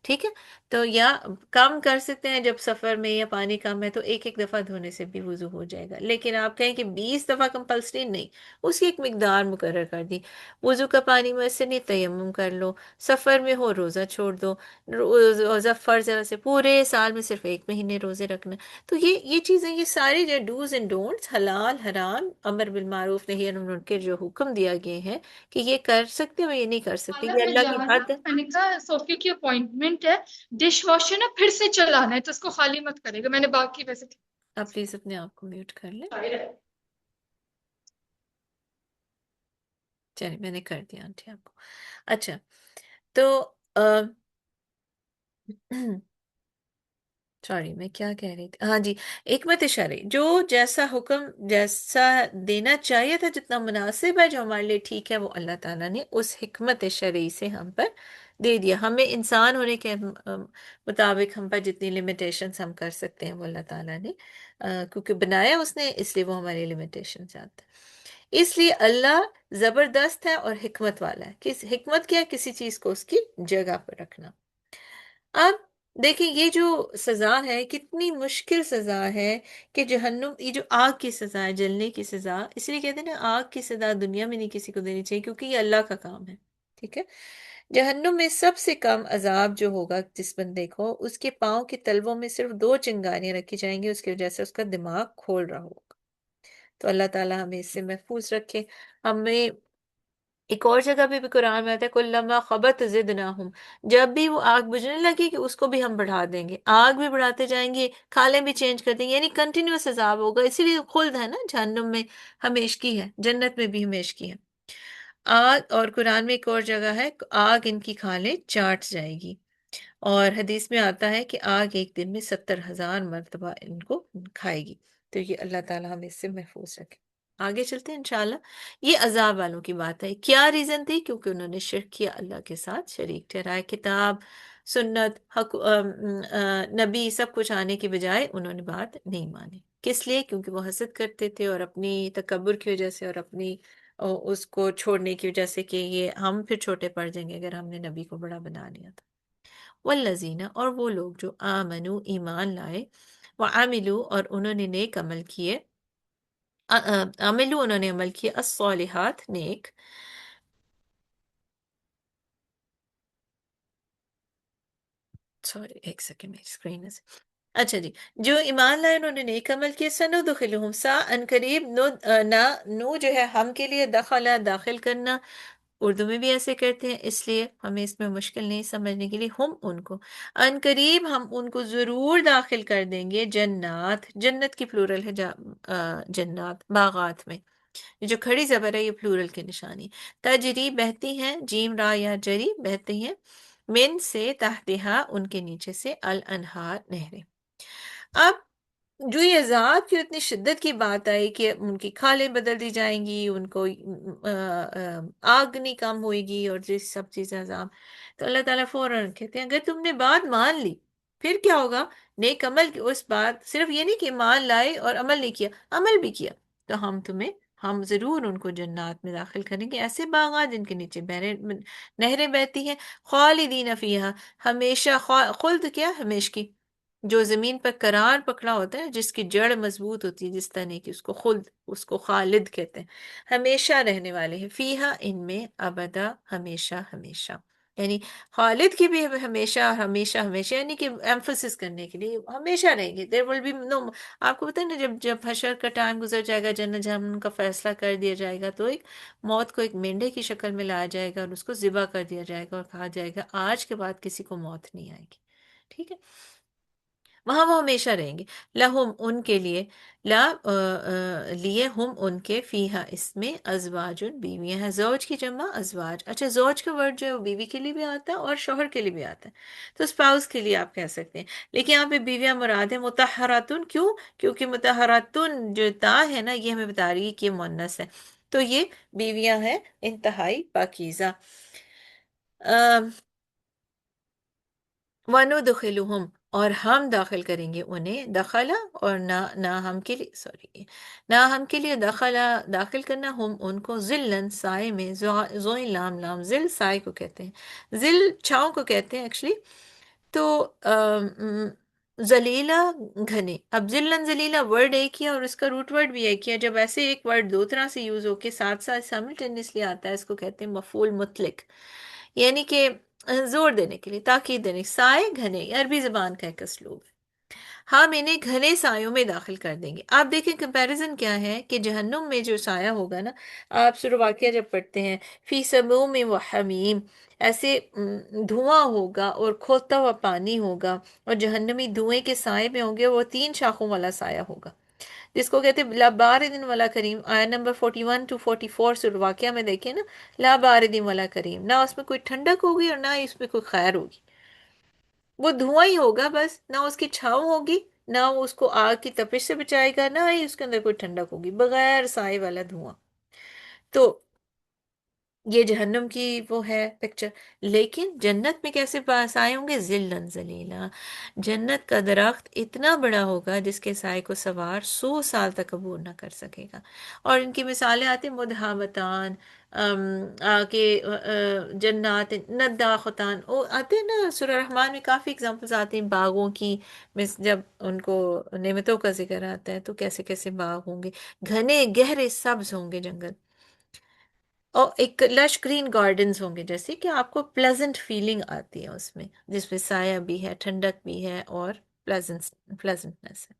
ٹھیک ہے؟ تو یا کم کر سکتے ہیں، جب سفر میں یا پانی کم ہے تو ایک دفعہ دھونے سے بھی وضو ہو جائے گا، لیکن آپ کہیں کہ 20 دفعہ کمپلسری نہیں، اس کی ایک مقدار مقرر کر دی۔ وضو کا پانی میسر نہیں، تیمم کر لو، سفر میں ہو روزہ چھوڑ دو، روزہ فرض ہے ویسے پورے سال میں صرف 1 مہینے روزے رکھنا۔ تو یہ چیزیں، یہ ساری جو ڈوز اینڈ ڈونٹس، حلال حرام، امر بالمعروف نہی عن المنکر، جو حکم دیا گئے ہیں کہ یہ کر سکتے ہو یہ نہیں کر سکتے، خالہ یہ میں اللہ کی جا رہا حد ہے۔ ہوں، میں نے کہا صوفی کی اپوائنٹمنٹ ہے، ڈش واش ہے نا پھر سے چلانا ہے تو اس کو خالی مت کرے گا، میں نے باقی ویسے آپ پلیز اپنے آپ کو میوٹ کر لیں۔ چلیے میں نے کر دیا آنٹی آپ کو۔ اچھا تو سوری میں کیا کہہ رہی تھی، ہاں جی، حکمت شرعی، جو جیسا حکم جیسا دینا چاہیے تھا، جتنا مناسب ہے، جو ہمارے لیے ٹھیک ہے، وہ اللہ تعالیٰ نے اس حکمت شرعی سے ہم پر دے دیا۔ ہمیں انسان ہونے کے مطابق ہم پر جتنی لمیٹیشنز ہم کر سکتے ہیں، وہ اللہ تعالیٰ نے کیونکہ بنایا اس نے، اس لیے وہ ہمارے لمیٹیشن جانتا ہے۔ اس لیے اللہ زبردست ہے اور حکمت والا ہے۔ حکمت کیا ہے؟ کسی چیز کو اس کی جگہ پر رکھنا۔ اب دیکھیں یہ جو سزا ہے، کتنی مشکل سزا ہے کہ جہنم، یہ جو آگ کی سزا ہے، جلنے کی سزا، اس لیے کہتے ہیں نا آگ کی سزا دنیا میں نہیں کسی کو دینی چاہیے، کیونکہ یہ اللہ کا کام ہے، ٹھیک ہے؟ جہنم میں سب سے کم عذاب جو ہوگا جس بندے کو، اس کے پاؤں کے تلووں میں صرف 2 چنگاریاں رکھی جائیں گی، اس کی وجہ سے اس کا دماغ کھول رہا ہوگا۔ تو اللہ تعالیٰ ہمیں اس سے محفوظ رکھے۔ ہمیں ایک اور جگہ بھی قرآن میں آتا ہے کلما خبت زدناہم، جب بھی وہ آگ بجھنے لگی کہ اس کو بھی ہم بڑھا دیں گے، آگ بھی بڑھاتے جائیں گے، کھالیں بھی چینج کر دیں گے، یعنی کنٹینیوس عذاب ہوگا۔ اسی لیے خلد ہے نا، جہنم میں ہمیشگی ہے، جنت میں بھی ہمیشگی ہے۔ آگ، اور قرآن میں ایک اور جگہ ہے آگ ان کی کھالیں چاٹ جائے گی، اور حدیث میں آتا ہے کہ آگ ایک دن میں 70,000 مرتبہ ان کو کھائے گی۔ تو یہ اللہ تعالیٰ ہمیں اس سے محفوظ رکھے۔ آگے چلتے ہیں انشاءاللہ۔ یہ عذاب والوں کی بات ہے۔ کیا ریزن تھی؟ کیونکہ انہوں نے شرک کیا، اللہ کے ساتھ شریک ٹھہرایا، کتاب، سنت، نبی سب کچھ آنے کی بجائے انہوں نے بات نہیں مانی۔ کس لیے؟ کیونکہ وہ حسد کرتے تھے، اور اپنی تکبر کی وجہ سے، اور اپنی اس کو چھوڑنے کی وجہ سے کہ یہ ہم پھر چھوٹے پڑ جائیں گے اگر ہم نے نبی کو بڑا بنا لیا تھا۔ والذین، اور وہ لوگ جو آمنو، ایمان لائے، وعملو، اور انہوں نے نیک عمل کیے، عملو، انہوں نے عمل کیے، الصالحات، نیک، سوری ایک سیکنڈ میری اسکرین ہے، اچھا جی، جو ایمان لائے انہوں نے نیک عمل کیے، سندخلہم، ان قریب، نو جو ہے ہم کے لیے، دخلا داخل کرنا، اردو میں بھی ایسے کرتے ہیں، اس لیے ہمیں اس میں مشکل نہیں سمجھنے کے لیے، ہم ان کو، ان قریب ہم ان کو ضرور داخل کر دیں گے، جنات، جنت کی پلورل ہے، جنات، باغات میں، یہ جو کھڑی زبر ہے یہ پلورل کی نشانی، تجری، بہتی ہیں، جیم را یا جری، بہتی ہیں، من سے، تحتہا، ان کے نیچے سے، الانہار، نہریں۔ اب جو یہ عذاب کی اتنی شدت کی بات آئی کہ ان کی کھالیں بدل دی جائیں گی، ان کو آگ نہیں کم ہوئے گی، اور یہ سب چیزیں عذاب، تو اللہ تعالیٰ فوراً کہتے ہیں اگر تم نے بات مان لی پھر کیا ہوگا؟ نیک عمل کی اس بات، صرف یہ نہیں کہ مان لائے اور عمل نہیں کیا، عمل بھی کیا، تو ہم ضرور ان کو جنات میں داخل کریں گے، ایسے باغات جن کے نیچے نہریں بہتی ہیں، خالدین فیہا، ہمیشہ، خلد کیا؟ ہمیشگی، جو زمین پر قرار پکڑا ہوتا ہے، جس کی جڑ مضبوط ہوتی ہے، جس طرح کی، اس کو خلد، اس کو خالد کہتے ہیں، ہمیشہ رہنے والے ہیں، فیہا، ان میں، ابدا، ہمیشہ ہمیشہ۔ یعنی خالد کی بھی ہمیشہ ہمیشہ ہمیشہ، یعنی کہ ایمفسس کرنے کے لیے ہمیشہ رہیں گے. دیر ول بی نو. آپ کو پتہ ہے نا، جب حشر کا ٹائم گزر جائے گا، جنت جہنم کا فیصلہ کر دیا جائے گا، تو ایک موت کو ایک مینڈے کی شکل میں لایا جائے گا اور اس کو ذبح کر دیا جائے گا اور کہا جائے گا آج کے بعد کسی کو موت نہیں آئے گی. ٹھیک ہے، وہاں وہ ہمیشہ رہیں گے. لہم ان کے لیے، لیے ہم ان کے، فیہا اس میں، ازواج بیویاں ہیں. زوج کی جمع ازواج. اچھا، زوج کا ورڈ جو ہے وہ بیوی کے لیے بھی آتا ہے اور شوہر کے لیے بھی آتا ہے، تو اسپاؤس کے لیے آپ کہہ سکتے ہیں. لیکن یہاں پہ بیویاں مراد ہے. مطہراتن کیوں؟ کیونکہ مطہراتن جو تا ہے نا، یہ ہمیں بتا رہی ہے کہ یہ مؤنث ہے، تو یہ بیویاں ہیں انتہائی پاکیزہ. وَنُدْخِلُهُمْ اور ہم داخل کریں گے انہیں. دخلا اور نہ ہم کے لیے، سوری، نہ ہم کے لیے دخلا داخل کرنا، ہم ان کو، ذلن سائے میں. زوئن لام لام، ذل سائے کو کہتے ہیں، ذل چھاؤں کو کہتے ہیں ایکچولی. تو ذلیلہ گھنے. اب ذلن ذلیلہ ورڈ ایک ہی ہے اور اس کا روٹ ورڈ بھی ایک ہی ہے. جب ایسے ایک ورڈ دو طرح سے یوز ہو کے ساتھ ساتھ سائملٹینیسلی آتا ہے، اس کو کہتے ہیں مفعول مطلق، یعنی کہ زور دینے کے لیے، تاکید دینے. سائے گھنے عربی زبان کا ایک اسلوب ہے. ہم انہیں گھنے سایوں میں داخل کر دیں گے. آپ دیکھیں کمپیریزن کیا ہے کہ جہنم میں جو سایہ ہوگا نا، آپ سورہ واقعہ جب پڑھتے ہیں، فی سموم و حمیم، ایسے دھواں ہوگا اور کھولتا ہوا پانی ہوگا، اور جہنمی دھوئیں کے سائے میں ہوں گے. وہ 3 شاخوں والا سایہ ہوگا، جس کو کہتے ہیں لا باردن ولا کریم. آیت نمبر 41 to 44 سورہ واقعہ میں دیکھیں نا، لا باردن ولا کریم، نہ اس میں کوئی ٹھنڈک ہوگی اور نہ ہی اس میں کوئی خیر ہوگی. وہ دھواں ہی ہوگا بس، نہ اس کی چھاؤں ہوگی، نہ وہ اس کو آگ کی تپش سے بچائے گا، نہ ہی اس کے اندر کوئی ٹھنڈک ہوگی، بغیر سائے والا دھواں. تو یہ جہنم کی وہ ہے پکچر. لیکن جنت میں کیسے پاس آئے ہوں گے؟ ذلن ذلیلا. جنت کا درخت اتنا بڑا ہوگا جس کے سائے کو سوار 100 سال تک عبور نہ کر سکے گا. اور ان کی مثالیں آتی ہیں، مدہامتان، کہ جنات نداختان، وہ آتے ہیں نا سورہ رحمان میں، کافی اگزامپلز آتے ہیں باغوں کی. جب ان کو نعمتوں کا ذکر آتا ہے تو کیسے کیسے باغ ہوں گے، گھنے گہرے سبز ہوں گے جنگل، اور ایک لش گرین گارڈنز ہوں گے، جیسے کہ آپ کو پلیزنٹ فیلنگ آتی ہے اس میں، جس میں سایہ بھی ہے، ٹھنڈک بھی ہے اور پلیزنٹنس ہے.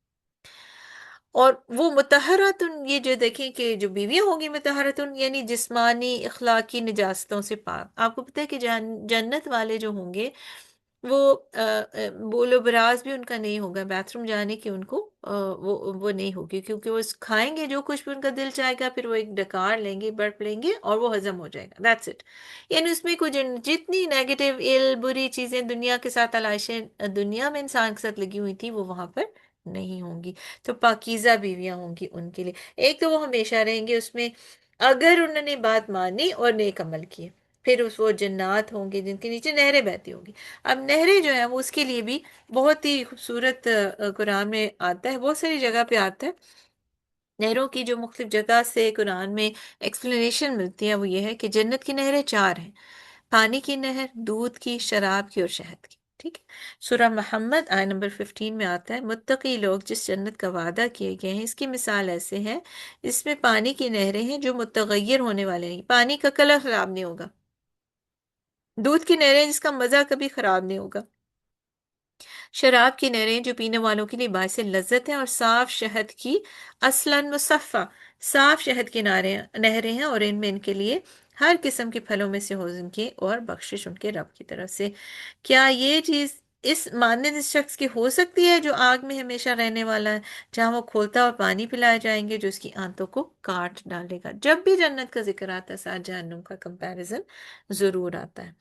اور وہ مطہراتن، یہ جو دیکھیں کہ جو بیویاں ہوں گی مطہراتن، یعنی جسمانی اخلاقی نجاستوں سے پاک. آپ کو پتہ ہے کہ جنت والے جو ہوں گے وہ بول و براز بھی ان کا نہیں ہوگا، بیتھ روم جانے کی ان کو وہ نہیں ہوگی، کیونکہ وہ کھائیں گے جو کچھ بھی ان کا دل چاہے گا، پھر وہ ایک ڈکار لیں گے، برپ لیں گے اور وہ ہضم ہو جائے گا. That's it. یعنی اس میں کچھ جتنی نیگیٹو بری چیزیں دنیا کے ساتھ، علائشیں دنیا میں انسان کے ساتھ لگی ہوئی تھی، وہ وہاں پر نہیں ہوں گی. تو پاکیزہ بیویاں ہوں گی ان کے لیے. ایک تو وہ ہمیشہ رہیں گے اس میں، اگر انہوں نے بات مانی اور نیک عمل کیے. پھر وہ جنات ہوں گے جن کے نیچے نہریں بہتی ہوں گی. اب نہریں جو ہیں وہ اس کے لیے بھی بہت ہی خوبصورت قرآن میں آتا ہے، بہت ساری جگہ پہ آتا ہے. نہروں کی جو مختلف جگہ سے قرآن میں ایکسپلینیشن ملتی ہے وہ یہ ہے کہ جنت کی نہریں 4 ہیں: پانی کی نہر، دودھ کی، شراب کی اور شہد کی. ٹھیک ہے. سورہ محمد آیت نمبر 15 میں آتا ہے، متقی لوگ جس جنت کا وعدہ کیے گئے ہیں، اس کی مثال ایسے ہے، اس میں پانی کی نہریں ہیں جو متغیر ہونے والے ہیں. پانی کا کلر خراب نہیں ہوگا. دودھ کی نہریں جس کا مزہ کبھی خراب نہیں ہوگا. شراب کی نہریں جو پینے والوں کے لیے باعث لذت ہیں، اور صاف شہد کی، اصلاً مصفہ، صاف شہد کی نہریں ہیں، اور ان میں ان کے لیے ہر قسم کے پھلوں میں سے حوض کے اور بخشش ان کے رب کی طرف سے. کیا یہ چیز اس مانند اس شخص کی ہو سکتی ہے جو آگ میں ہمیشہ رہنے والا ہے، جہاں وہ کھولتا اور پانی پلائے جائیں گے جو اس کی آنتوں کو کاٹ ڈالے گا. جب بھی جنت کا ذکر آتا ہے ساتھ جہنم کا کمپیریزن ضرور آتا ہے.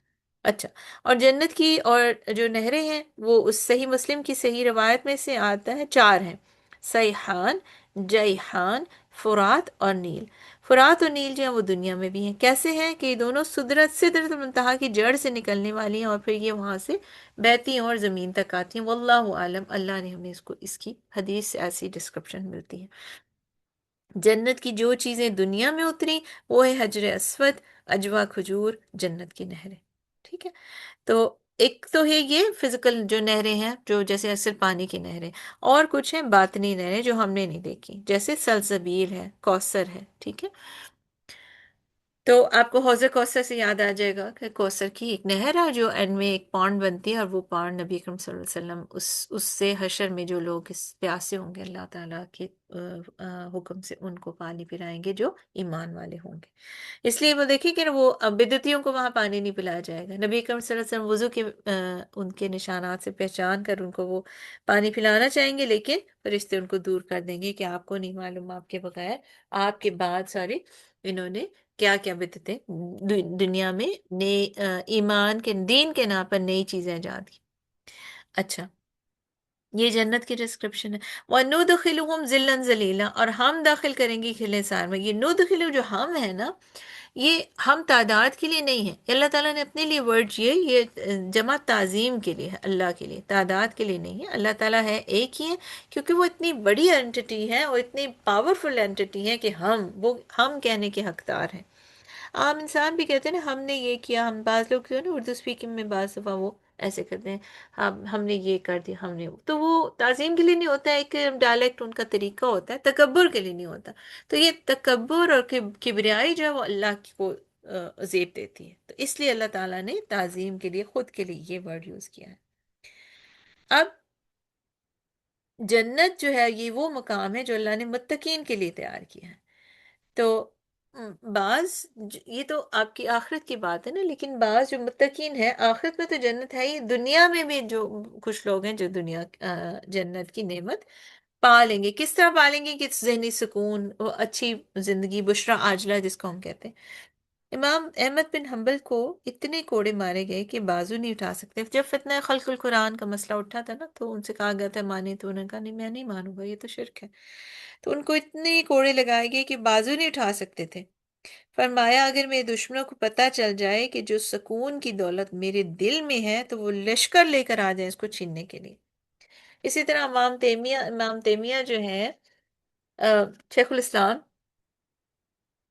اچھا، اور جنت کی اور جو نہریں ہیں وہ اس صحیح مسلم کی صحیح روایت میں سے آتا ہے 4 ہیں: سیحان، جیحان، فرات اور نیل. فرات اور نیل جو ہیں وہ دنیا میں بھی ہیں. کیسے ہیں کہ یہ دونوں سدرت المنتہا کی جڑ سے نکلنے والی ہیں، اور پھر یہ وہاں سے بہتی ہیں اور زمین تک آتی ہیں. واللہ عالم، اللہ نے ہمیں اس کی حدیث سے ایسی ڈسکرپشن ملتی ہے. جنت کی جو چیزیں دنیا میں اتری وہ ہے حجر اسود، اجوا، کھجور، جنت کی نہریں. ٹھیک ہے. تو ایک تو ہے یہ فزیکل جو نہریں ہیں، جو جیسے اصل پانی کی نہریں، اور کچھ ہیں باطنی نہریں جو ہم نے نہیں دیکھی، جیسے سلسبیل ہے، کوثر ہے. ٹھیک ہے. تو آپ کو حوض کوثر سے یاد آ جائے گا کہ کوثر کی ایک نہر ہے جو اینڈ میں ایک پانڈ بنتی ہے، اور وہ پانڈ نبی اکرم صلی اللہ علیہ وسلم اس سے حشر میں جو لوگ اس پیاسے ہوں گے اللہ تعالیٰ کے حکم سے ان کو پانی پلائیں گے جو ایمان والے ہوں گے۔ اس لیے وہ دیکھیں کہ وہ بدعتیوں کو وہاں پانی نہیں پلایا جائے گا، نبی اکرم صلی اللہ علیہ وسلم وضو کے ان کے نشانات سے پہچان کر ان کو وہ پانی پلانا چاہیں گے، لیکن فرشتے ان کو دور کر دیں گے کہ آپ کو نہیں معلوم آپ کے بغیر آپ کے بعد ساری انہوں نے کیا کیا بدعتیں دنیا میں ایمان کے دین کے نام پر نئی چیزیں ایجاد کی۔ اچھا، یہ جنت کی ڈسکرپشن ہے۔ وَنُدْخِلُهُمْ ذِلًّا ذَلِيلًا، اور ہم داخل کریں گے کھلے سار میں۔ یہ ندخلو جو ہم ہے نا، یہ ہم تعداد کے لیے نہیں ہے، اللہ تعالیٰ نے اپنے لیے ورڈ یہ جمع تعظیم کے لیے ہے، اللہ کے لیے، تعداد کے لیے نہیں ہے۔ اللہ تعالیٰ ہے ایک ہی ہے، کیونکہ وہ اتنی بڑی اینٹیٹی ہے اور اتنی پاورفل اینٹیٹی ہے کہ ہم کہنے کے حقدار ہیں۔ عام انسان بھی کہتے ہیں نا ہم نے یہ کیا، ہم بعض لوگ جو ہے نا اردو اسپیکنگ میں بعض دفعہ وہ ایسے کرتے ہیں، ہم نے یہ کر دیا، ہم نے تو وہ تعظیم کے لیے نہیں ہوتا ہے، ایک ڈائلیکٹ ان کا طریقہ ہوتا ہے، تکبر کے لیے نہیں ہوتا۔ تو یہ تکبر اور کبریائی جو ہے وہ اللہ کو زیب دیتی ہے، تو اس لیے اللہ تعالیٰ نے تعظیم کے لیے خود کے لیے یہ ورڈ یوز کیا ہے۔ اب جنت جو ہے یہ وہ مقام ہے جو اللہ نے متقین کے لیے تیار کیا ہے۔ تو یہ تو آپ کی آخرت کی بات ہے نا، لیکن بعض جو متقین ہے آخرت میں تو جنت ہے ہی، دنیا میں بھی جو کچھ لوگ ہیں جو جنت کی نعمت پالیں گے۔ کس طرح پالیں گے؟ کہ ذہنی سکون، وہ اچھی زندگی، بشرا عاجلہ جس کو ہم کہتے ہیں۔ امام احمد بن حنبل کو اتنے کوڑے مارے گئے کہ بازو نہیں اٹھا سکتے۔ جب فتنہ خلق القرآن کا مسئلہ اٹھا تھا نا، تو ان سے کہا گیا تھا مانے، تو انہوں نے کہا نہیں میں نہیں مانوں گا، یہ تو شرک ہے۔ تو ان کو اتنے کوڑے لگائے گئے کہ بازو نہیں اٹھا سکتے تھے۔ فرمایا اگر میرے دشمنوں کو پتہ چل جائے کہ جو سکون کی دولت میرے دل میں ہے تو وہ لشکر لے کر آ جائیں اس کو چھیننے کے لیے۔ اسی طرح امام تیمیہ جو ہے شیخ الاسلام،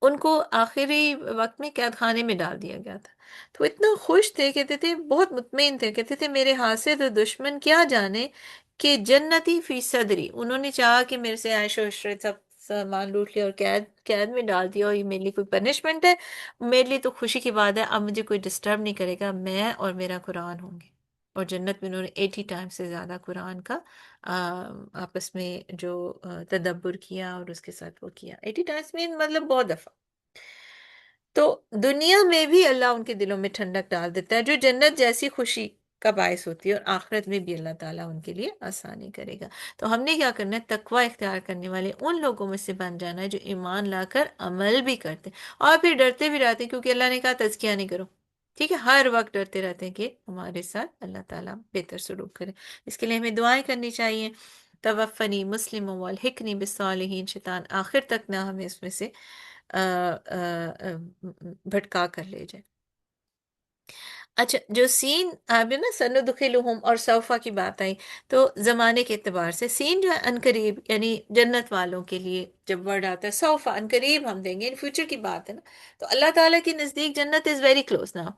ان کو آخری وقت میں قید خانے میں ڈال دیا گیا تھا، تو اتنا خوش تھے، کہتے تھے بہت مطمئن تھے، کہتے تھے میرے ہاتھ سے تو دشمن کیا جانے کہ جنتی فی صدری، انہوں نے چاہا کہ میرے سے عیش و عشرت سب سامان لوٹ لیا اور قید میں ڈال دیا، اور یہ میرے لیے کوئی پنشمنٹ ہے، میرے لیے تو خوشی کی بات ہے، اب مجھے کوئی ڈسٹرب نہیں کرے گا، میں اور میرا قرآن ہوں گے۔ اور جنت میں انہوں نے 80 ٹائم سے زیادہ قرآن کا آپس میں جو تدبر کیا اور اس کے ساتھ وہ کیا، 80 ٹائمس میں مطلب بہت دفعہ۔ تو دنیا میں بھی اللہ ان کے دلوں میں ٹھنڈک ڈال دیتا ہے جو جنت جیسی خوشی کا باعث ہوتی ہے، اور آخرت میں بھی اللہ تعالیٰ ان کے لیے آسانی کرے گا۔ تو ہم نے کیا کرنا ہے؟ تقوی اختیار کرنے والے ان لوگوں میں سے بن جانا ہے جو ایمان لا کر عمل بھی کرتے ہیں، اور پھر ڈرتے بھی رہتے ہیں، کیونکہ اللہ نے کہا تزکیہ نہیں کرو، ٹھیک ہے، ہر وقت ڈرتے رہتے ہیں کہ ہمارے ساتھ اللہ تعالیٰ بہتر سلوک کرے۔ اس کے لیے ہمیں دعائیں کرنی چاہیے، توفنی مسلم والحقنی بالصالحین، شیطان آخر تک نہ ہمیں اس میں سے بھٹکا کر لے جائے۔ اچھا، جو سین ابھی نا سندخلہم اور سوفا کی بات آئی، تو زمانے کے اعتبار سے سین جو ہے انقریب، یعنی جنت والوں کے لیے جب ورڈ آتا ہے سوفا انقریب ہم دیں گے، ان فیوچر کی بات ہے نا، تو اللہ تعالیٰ کے نزدیک جنت از ویری کلوز ناؤ،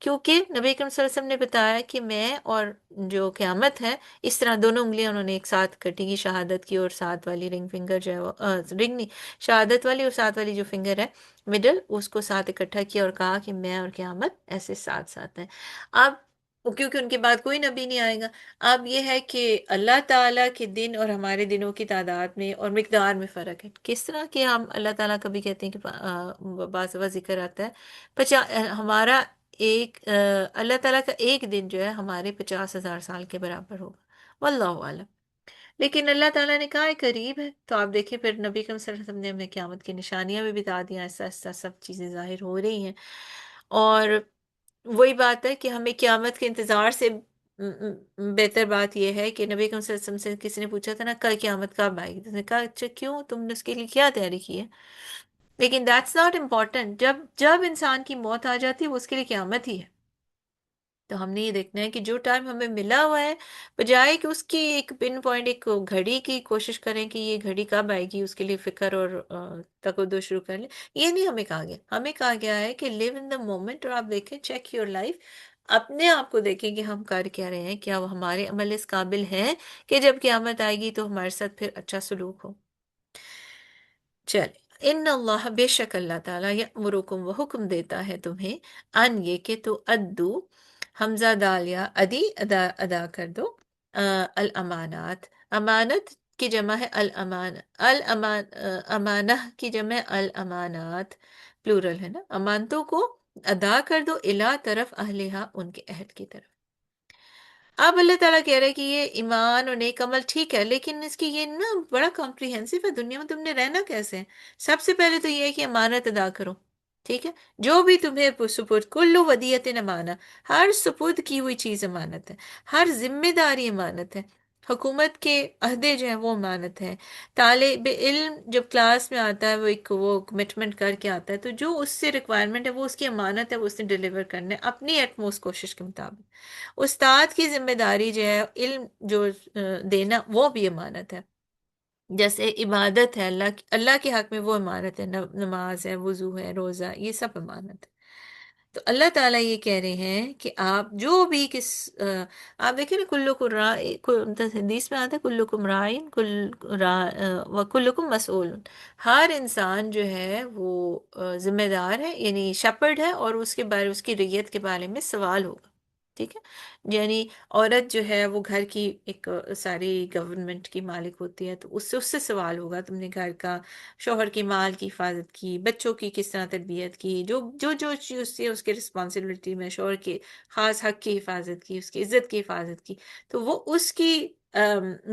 کیونکہ نبی اکرم صلی اللہ علیہ وسلم نے بتایا کہ میں اور جو قیامت ہے اس طرح دونوں انگلیاں انہوں نے ایک ساتھ کٹی گی، شہادت کی اور ساتھ والی رنگ فنگر جو ہے رنگ نہیں، شہادت والی اور ساتھ والی جو فنگر ہے مڈل، اس کو ساتھ اکٹھا کیا اور کہا کہ میں اور قیامت ایسے ساتھ ساتھ ہیں۔ اب کیونکہ ان کے بعد کوئی نبی نہیں آئے گا، اب یہ ہے کہ اللہ تعالیٰ کے دن اور ہمارے دنوں کی تعداد میں اور مقدار میں فرق ہے۔ کس طرح کہ ہم اللہ تعالیٰ کبھی کہتے ہیں کہ بعض دفعہ ذکر آتا ہے ہمارا اللہ تعالیٰ کا ایک دن جو ہے ہمارے 50,000 سال کے برابر ہوگا، واللہ عالم۔ لیکن اللہ تعالیٰ نے کہا ہے قریب ہے، تو آپ دیکھیں پھر نبی کریم صلی اللہ علیہ وسلم نے ہمیں قیامت کی نشانیاں بھی بتا دیا، ایسا ایسا سب چیزیں ظاہر ہو رہی ہیں، اور وہی بات ہے کہ ہمیں قیامت کے انتظار سے بہتر بات یہ ہے کہ نبی کریم صلی اللہ علیہ وسلم سے کسی نے پوچھا تھا نا کل قیامت کب آئے گی، تو اس نے کہا اچھا کیوں، تم نے اس کے لیے کیا تیاری کی ہے؟ لیکن دیٹس ناٹ امپورٹنٹ، جب انسان کی موت آ جاتی ہے وہ اس کے لیے قیامت ہی ہے۔ تو ہم نے یہ دیکھنا ہے کہ جو ٹائم ہمیں ملا ہوا ہے، بجائے کہ اس کی ایک پن پوائنٹ، ایک گھڑی کی کوشش کریں کہ یہ گھڑی کب آئے گی، اس کے لیے فکر اور تقدس شروع کر لیں، یہ نہیں ہمیں کہا گیا۔ ہمیں کہا گیا ہے کہ لیو ان دا مومنٹ، اور آپ دیکھیں، چیک یور لائف، اپنے آپ کو دیکھیں کہ ہم کر کیا رہے ہیں، کیا وہ ہمارے عمل اس قابل ہیں کہ جب قیامت آئے گی تو ہمارے ساتھ پھر اچھا سلوک ہو۔ چلے، ان اللہ بے شک اللہ تعالیٰ یأمرکم وہ حکم دیتا ہے تمہیں ان یہ کہ تو ادو حمزہ دال یا ادی ادا کر دو الامانات امانت کی جمع ہے امانہ کی جمع الامانات پلورل ہے نا امانتوں کو ادا کر دو الا طرف اہلہا ان کے اہل کی طرف. اب اللہ تعالیٰ کہہ رہے ہیں کہ یہ ایمان اور نیک عمل ٹھیک ہے لیکن اس کی یہ نا بڑا کمپریہنسو ہے. دنیا میں تم نے رہنا کیسے ہے؟ سب سے پہلے تو یہ ہے کہ امانت ادا کرو. ٹھیک ہے جو بھی تمہیں سپرد کلو ودیت امانہ ہر سپرد کی ہوئی چیز امانت ہے. ہر ذمہ داری امانت ہے. حکومت کے عہدے جو ہیں وہ امانت ہے. طالب علم جب کلاس میں آتا ہے وہ کمٹمنٹ کر کے آتا ہے تو جو اس سے ریکوائرمنٹ ہے وہ اس کی امانت ہے. وہ اس نے ڈیلیور کرنا ہے اپنی ایٹموسٹ کوشش کے مطابق. استاد کی ذمہ داری جو ہے علم جو دینا وہ بھی امانت ہے. جیسے عبادت ہے اللہ کے حق میں وہ امانت ہے. نماز ہے وضو ہے روزہ یہ سب امانت ہے. تو اللہ تعالیٰ یہ کہہ رہے ہیں کہ آپ جو بھی آپ دیکھیں نا حدیث میں آتا ہے کلکم رائن و کلکم مسئول. ہر انسان جو ہے وہ ذمہ دار ہے یعنی شپرڈ ہے اور اس کے بارے اس کی ریت کے بارے میں سوال ہوگا. ٹھیک ہے یعنی عورت جو ہے وہ گھر کی ایک ساری گورنمنٹ کی مالک ہوتی ہے تو اس سے سوال ہوگا تم نے گھر کا شوہر کی مال کی حفاظت کی بچوں کی کس طرح تربیت کی جو چیز تھی اس کی رسپانسبلٹی میں شوہر کے خاص حق کی حفاظت کی اس کی عزت کی حفاظت کی تو وہ اس کی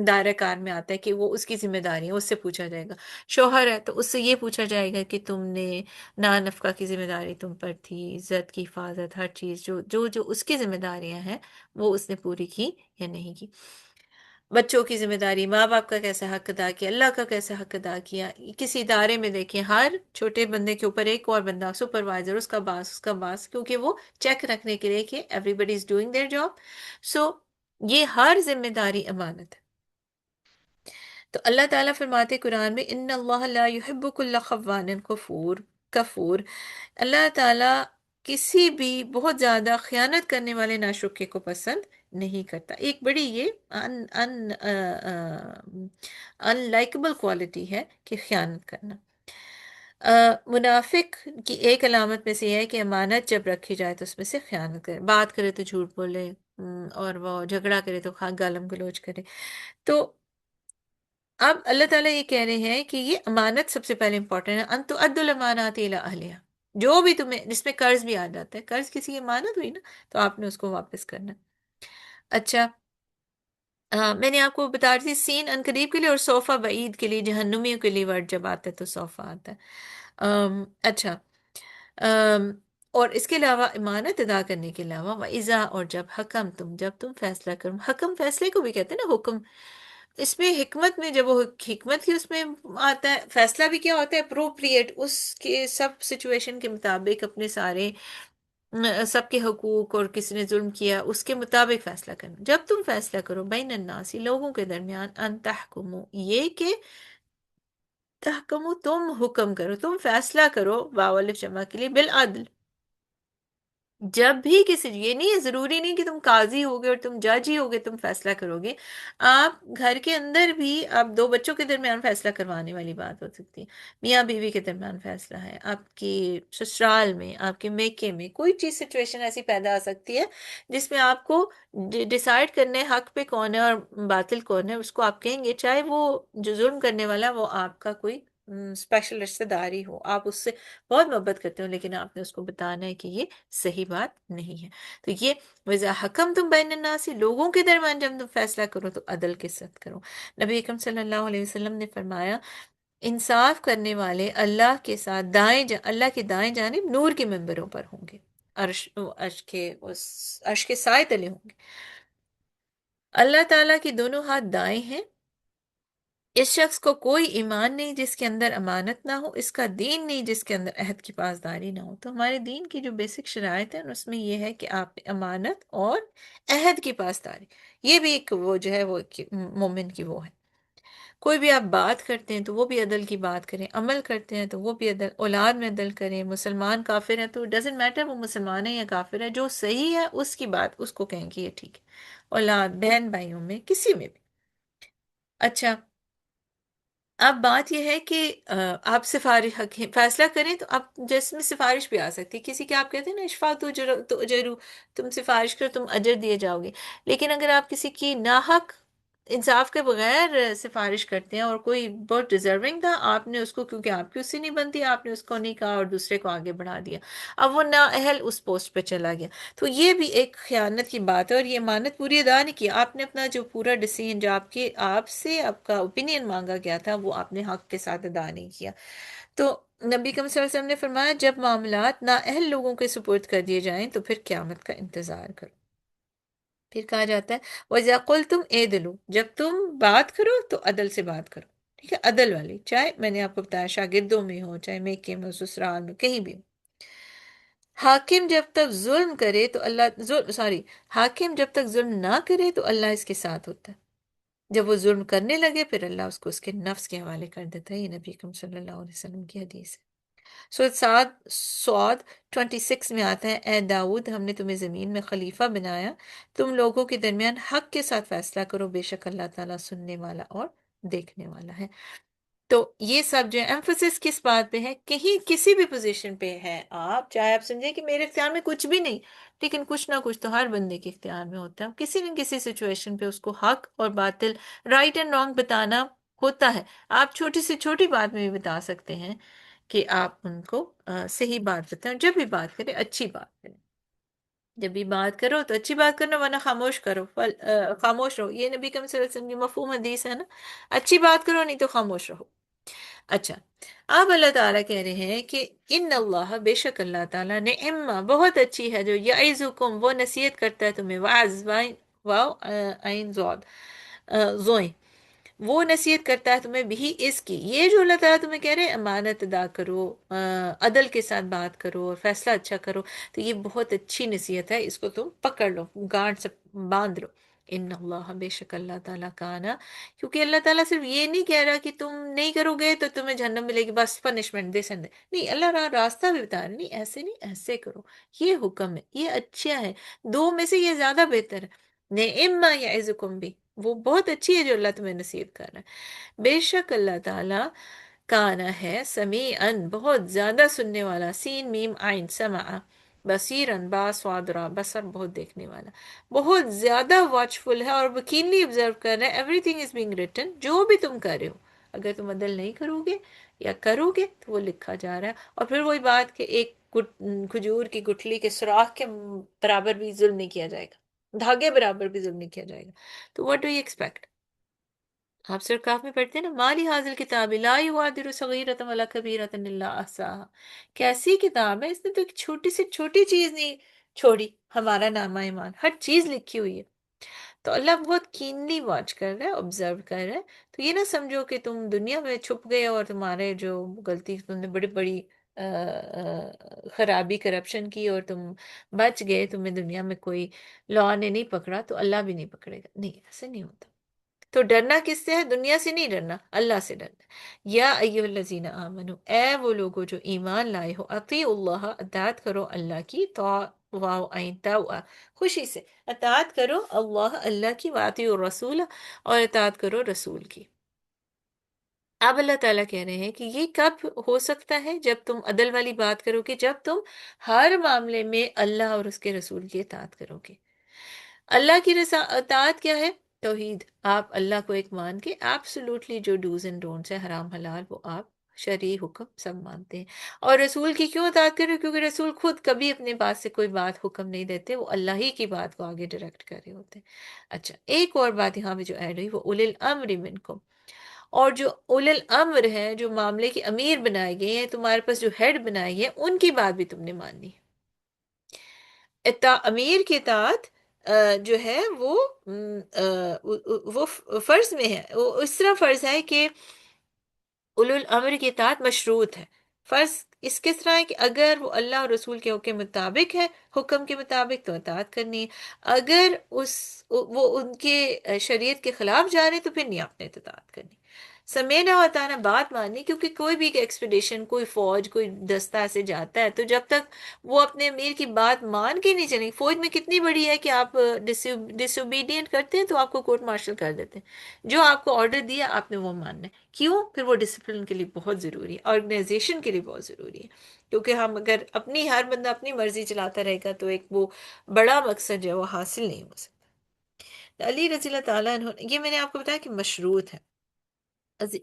دائرہ کار میں آتا ہے کہ وہ اس کی ذمہ داری ہے اس سے پوچھا جائے گا. شوہر ہے تو اس سے یہ پوچھا جائے گا کہ تم نے نفقہ کی ذمہ داری تم پر تھی عزت کی حفاظت ہر چیز جو اس کی ذمہ داریاں ہیں وہ اس نے پوری کی یا نہیں کی. بچوں کی ذمہ داری ماں باپ کا کیسا حق ادا کیا اللہ کا کیسا حق ادا کیا. کسی ادارے میں دیکھیں ہر چھوٹے بندے کے اوپر ایک اور بندہ سپروائزر اس کا باس کیونکہ وہ چیک رکھنے کے لیے کہ everybody is doing their job. سو یہ ہر ذمہ داری امانت ہے. تو اللہ تعالیٰ فرماتے قرآن میں ان اللہ لا يحب كل خوان کفور. اللہ تعالیٰ کسی بھی بہت زیادہ خیانت کرنے والے ناشکرے کو پسند نہیں کرتا. ایک بڑی یہ ان لائکبل کوالٹی ہے کہ خیانت کرنا. منافق کی ایک علامت میں سے یہ ہے کہ امانت جب رکھی جائے تو اس میں سے خیانت کرے. بات کرے تو جھوٹ بولے اور وہ جھگڑا کرے تو گالم گلوچ کرے. تو اب اللہ تعالیٰ یہ کہہ رہے ہیں کہ یہ امانت سب سے پہلے امپورٹنٹ ہے. ان تؤدوا الامانات الی اہلہا. جو بھی تمہیں جس میں قرض بھی آ جاتا ہے قرض کسی امانت ہوئی نا تو آپ نے اس کو واپس کرنا. اچھا میں نے آپ کو بتا رہی تھی سین عنقریب کے لیے اور صوفہ بعید کے لیے جہنمیوں کے لیے ورڈ جب آتا ہے تو صوفہ آتا ہے. اچھا اور اس کے علاوہ امانت ادا کرنے کے علاوہ وَإِذَا اور جب تم فیصلہ کرو. حکم فیصلے کو بھی کہتے ہیں نا حکم. اس میں حکمت میں جب وہ حکمت کی اس میں آتا ہے فیصلہ بھی کیا ہوتا ہے اپروپریٹ اس کے سب سچویشن کے مطابق اپنے سارے سب کے حقوق اور کسی نے ظلم کیا اس کے مطابق فیصلہ کرنا. جب تم فیصلہ کرو بین الناس لوگوں کے درمیان ان تحکمو یہ کہ تحکمو تم حکم کرو تم فیصلہ کرو واو الف جمع کے لیے بالعدل. جب بھی کسی یہ نہیں ہے ضروری نہیں کہ تم قاضی ہوگے اور تم جج ہی ہوگے تم فیصلہ کرو گے. آپ گھر کے اندر بھی آپ دو بچوں کے درمیان فیصلہ کروانے والی بات ہو سکتی ہے. میاں بیوی کے درمیان فیصلہ ہے آپ کی سسرال میں آپ کے میکے میں کوئی چیز سچویشن ایسی پیدا آ سکتی ہے جس میں آپ کو ڈیسائیڈ کرنے حق پہ کون ہے اور باطل کون ہے اس کو آپ کہیں گے چاہے وہ جو ظلم کرنے والا ہے وہ آپ کا کوئی اسپیشل رشتہ داری ہو آپ اس سے بہت محبت کرتے ہو لیکن آپ نے اس کو بتانا ہے کہ یہ صحیح بات نہیں ہے. تو یہ وَإِذَا حَكَمْتُمْ بَيْنَ النَّاسِ لوگوں کے درمیان جب تم فیصلہ کرو تو عدل کے ساتھ کرو. نبی اکرم صلی اللہ علیہ وسلم نے فرمایا انصاف کرنے والے اللہ کے ساتھ اللہ کے دائیں جانب نور کے منبروں پر ہوں گے عرش کے سائے تلے ہوں گے. اللہ تعالیٰ کے دونوں ہاتھ دائیں ہیں. اس شخص کو کوئی ایمان نہیں جس کے اندر امانت نہ ہو اس کا دین نہیں جس کے اندر عہد کی پاسداری نہ ہو. تو ہمارے دین کی جو بیسک شرائط ہیں اس میں یہ ہے کہ آپ امانت اور عہد کی پاسداری یہ بھی ایک وہ جو ہے وہ مومن کی وہ ہے. کوئی بھی آپ بات کرتے ہیں تو وہ بھی عدل کی بات کریں عمل کرتے ہیں تو وہ بھی عدل اولاد میں عدل کریں. مسلمان کافر ہیں تو ڈزنٹ میٹر وہ مسلمان ہے یا کافر ہے جو صحیح ہے اس کی بات اس کو کہیں کہ یہ ٹھیک ہے. اولاد بہن بھائیوں میں کسی میں بھی. اچھا اب بات یہ ہے کہ آپ سفارش فیصلہ کریں تو آپ جس میں سفارش بھی آ سکتی ہے، کسی کے آپ کہتے ہیں نا اشفا تو اجرو، تم سفارش کرو تم اجر دیے جاؤ گے، لیکن اگر آپ کسی کی ناحق انصاف کے بغیر سفارش کرتے ہیں اور کوئی بہت ڈیزرونگ تھا، آپ نے اس کو، کیونکہ آپ کی اس سے نہیں بنتی، آپ نے اس کو نہیں کہا اور دوسرے کو آگے بڑھا دیا، اب وہ نااہل اس پوسٹ پہ چلا گیا، تو یہ بھی ایک خیانت کی بات ہے، اور یہ امانت پوری ادا نہیں کی آپ نے، اپنا جو پورا ڈیسیژن جو آپ سے آپ کا اوپینین مانگا گیا تھا وہ آپ نے حق کے ساتھ ادا نہیں کیا۔ تو نبی کریم صلی اللہ علیہ وسلم نے فرمایا جب معاملات نااہل لوگوں کے سپرد کر دیے جائیں تو پھر قیامت کا انتظار کرو۔ پھر کہا جاتا ہے وَإِذَا قُلْتُمْ اعْدِلُوا، جب تم بات کرو تو عدل سے بات کرو، ٹھیک ہے، عدل والی، چاہے میں نے آپ کو بتایا شاگردوں میں ہو، چاہے میکے میں ہو، سسرال میں، کہیں بھی ہو۔ حاکم جب تک ظلم کرے تو حاکم جب تک ظلم نہ کرے تو اللہ اس کے ساتھ ہوتا ہے، جب وہ ظلم کرنے لگے پھر اللہ اس کو اس کے نفس کے حوالے کر دیتا ہے، یہ نبی اکرم صلی اللہ علیہ وسلم کی حدیث ہے۔ سعد 26 میں آتا ہے اے داؤد ہم نے تمہیں زمین میں خلیفہ بنایا، تم لوگوں کے درمیان حق کے ساتھ فیصلہ کرو، بے شک اللہ تعالیٰ سننے والا اور دیکھنے والا ہے۔ تو یہ سب جو ایمفسس کس بات پہ ہے، کہیں کسی بھی پوزیشن پہ ہے آپ، چاہے آپ سمجھیں کہ میرے اختیار میں کچھ بھی نہیں، لیکن کچھ نہ کچھ تو ہر بندے کے اختیار میں ہوتا ہے، کسی نہ کسی سچویشن پہ اس کو حق اور باطل، رائٹ اینڈ رانگ بتانا ہوتا ہے۔ آپ چھوٹی سے چھوٹی بات میں بھی بتا سکتے ہیں کہ آپ ان کو صحیح بات بتائیں، جب بھی بات کریں اچھی بات کریں، جب بھی بات کرو تو اچھی بات کرنا، ورنہ خاموش کرو، خاموش رہو، یہ نبی کریم صلی اللہ علیہ وسلم کی مفہوم حدیث ہے نا، اچھی بات کرو نہیں تو خاموش رہو۔ اچھا، اب اللہ تعالیٰ کہہ رہے ہیں کہ ان اللہ، بے شک اللہ تعالیٰ نعمہ بہت اچھی ہے، جو یعظکم وہ نصیحت کرتا ہے تمہیں، واعظ واو عین زوئیں، وہ نصیحت کرتا ہے تمہیں بھی اس کی، یہ جو اللہ تعالیٰ تمہیں کہہ رہے ہیں امانت ادا کرو، عدل کے ساتھ بات کرو اور فیصلہ اچھا کرو، تو یہ بہت اچھی نصیحت ہے، اس کو تم پکڑ لو، گانٹ سے باندھ لو۔ ان اللہ، بے شک اللہ تعالیٰ کانا، کیونکہ اللہ تعالیٰ صرف یہ نہیں کہہ رہا کہ تم نہیں کرو گے تو تمہیں جہنم ملے گی، بس پنشمنٹ دے سندے، نہیں، اللہ راستہ بھی بتا رہا، نہیں ایسے نہیں، ایسے کرو، یہ حکم ہے، یہ اچھا ہے، دو میں سے یہ زیادہ بہتر ہے، نعمہ یعظکم بھی، وہ بہت اچھی ہے جو اللہ تمہیں نصیحت کر رہا ہے۔ بے شک اللہ تعالیٰ کانا ہے سمیعاً بہت زیادہ سننے والا، سین میم عین سمع، بصیراً با صاد را، بصر بہت دیکھنے والا، بہت زیادہ واچفل ہے اور کینلی آبزرو کر رہا ہے، every thing is being written, جو بھی تم کر رہے ہو، اگر تم عدل نہیں کرو گے یا کرو گے تو وہ لکھا جا رہا ہے۔ اور پھر وہی بات کہ ایک کھجور کی گٹھلی کے سوراخ کے برابر بھی ظلم نہیں کیا جائے گا، دھاگے برابر بھی ظلم نہیں کیا جائے گا، تو what do you expect؟ آپ سورۃ کہف میں پڑھتے ہیں نا مالی حاضل کتاب لا یغادر صغیرۃ ولا کبیرۃ الا احصاها، کیسی کتاب ہے، اس نے تو ایک چھوٹی سے چھوٹی چیز نہیں چھوڑی، ہمارا نامہ ایمان ہر چیز لکھی ہوئی ہے۔ تو اللہ بہت کینلی واچ کر رہا ہے، آبزرو کر رہا ہے، تو یہ نہ سمجھو کہ تم دنیا میں چھپ گئے اور تمہارے جو غلطی تم نے بڑی بڑی خرابی کرپشن کی اور تم بچ گئے، تمہیں دنیا میں کوئی لا نے نہیں پکڑا تو اللہ بھی نہیں پکڑے گا، نہیں، ایسے نہیں ہوتا۔ تو ڈرنا کس سے ہے؟ دنیا سے نہیں ڈرنا، اللہ سے ڈرنا۔ یا ایھا الذین آمنو، اے وہ لوگو جو ایمان لائے ہو، اطیعوا اللہ، اطاعت کرو اللہ کی، واو عین طوع، خوشی سے اطاعت کرو اللہ کی، واطیعوا الرسول، اور اطاعت کرو رسول کی۔ اب اللہ تعالیٰ کہہ رہے ہیں کہ یہ کب ہو سکتا ہے؟ جب تم عدل والی بات کرو گے، جب تم ہر معاملے میں اللہ اور اس کے رسول کی اطاعت کرو گے۔ اللہ کی اطاعت کیا ہے؟ توحید، آپ اللہ کو ایک مان کے ایبسولوٹلی جو ڈوز اینڈ ڈونٹس ہے، حرام حلال، وہ آپ شرعی حکم سب مانتے ہیں۔ اور رسول کی کیوں اطاعت کریں؟ کیونکہ رسول خود کبھی اپنے پاس سے کوئی بات حکم نہیں دیتے، وہ اللہ ہی کی بات کو آگے ڈائریکٹ کر رہے ہوتے ہیں۔ اچھا، ایک اور بات یہاں پہ جو ایڈ ہوئی، وہ اولی الامر منکم، اور جو اولی الامر ہیں، جو معاملے کے امیر بنائے گئے ہیں، تمہارے پاس جو ہیڈ بنائے گئے ہیں، ان کی بات بھی تم نے ماننی ہے۔ امیر کی اطاعت جو ہے وہ فرض میں ہے، وہ اس طرح فرض ہے کہ اولو الامر کی اطاعت مشروط ہے، فرض اس کس طرح ہے کہ اگر وہ اللہ اور رسول کے حکم مطابق ہے، حکم کے مطابق، تو اطاعت کرنی ہے، اگر وہ ان کے شریعت کے خلاف جا رہے تو پھر نہیں آپ نے اطاعت کرنی۔ سمینا و اطاعنا بات ماننی، کیونکہ کوئی بھی ایکسپیڈیشن، کوئی فوج، کوئی دستہ ایسے جاتا ہے تو جب تک وہ اپنے امیر کی بات مان کے نہیں چلیں، فوج میں کتنی بڑی ہے کہ آپ ڈس اوبیڈینٹ کرتے ہیں تو آپ کو کورٹ مارشل کر دیتے ہیں. جو آپ کو آرڈر دیا آپ نے وہ ماننا ہے. کیوں؟ پھر وہ ڈسپلن کے لیے بہت ضروری ہے، آرگنائزیشن کے لیے بہت ضروری ہے. کیونکہ ہم اگر ہر بندہ اپنی مرضی چلاتا رہے گا تو ایک وہ بڑا مقصد جو ہے وہ حاصل نہیں ہو سکتا. علی رضی اللہ تعالیٰ عنہ، یہ میں نے آپ کو بتایا کہ مشروط ہے.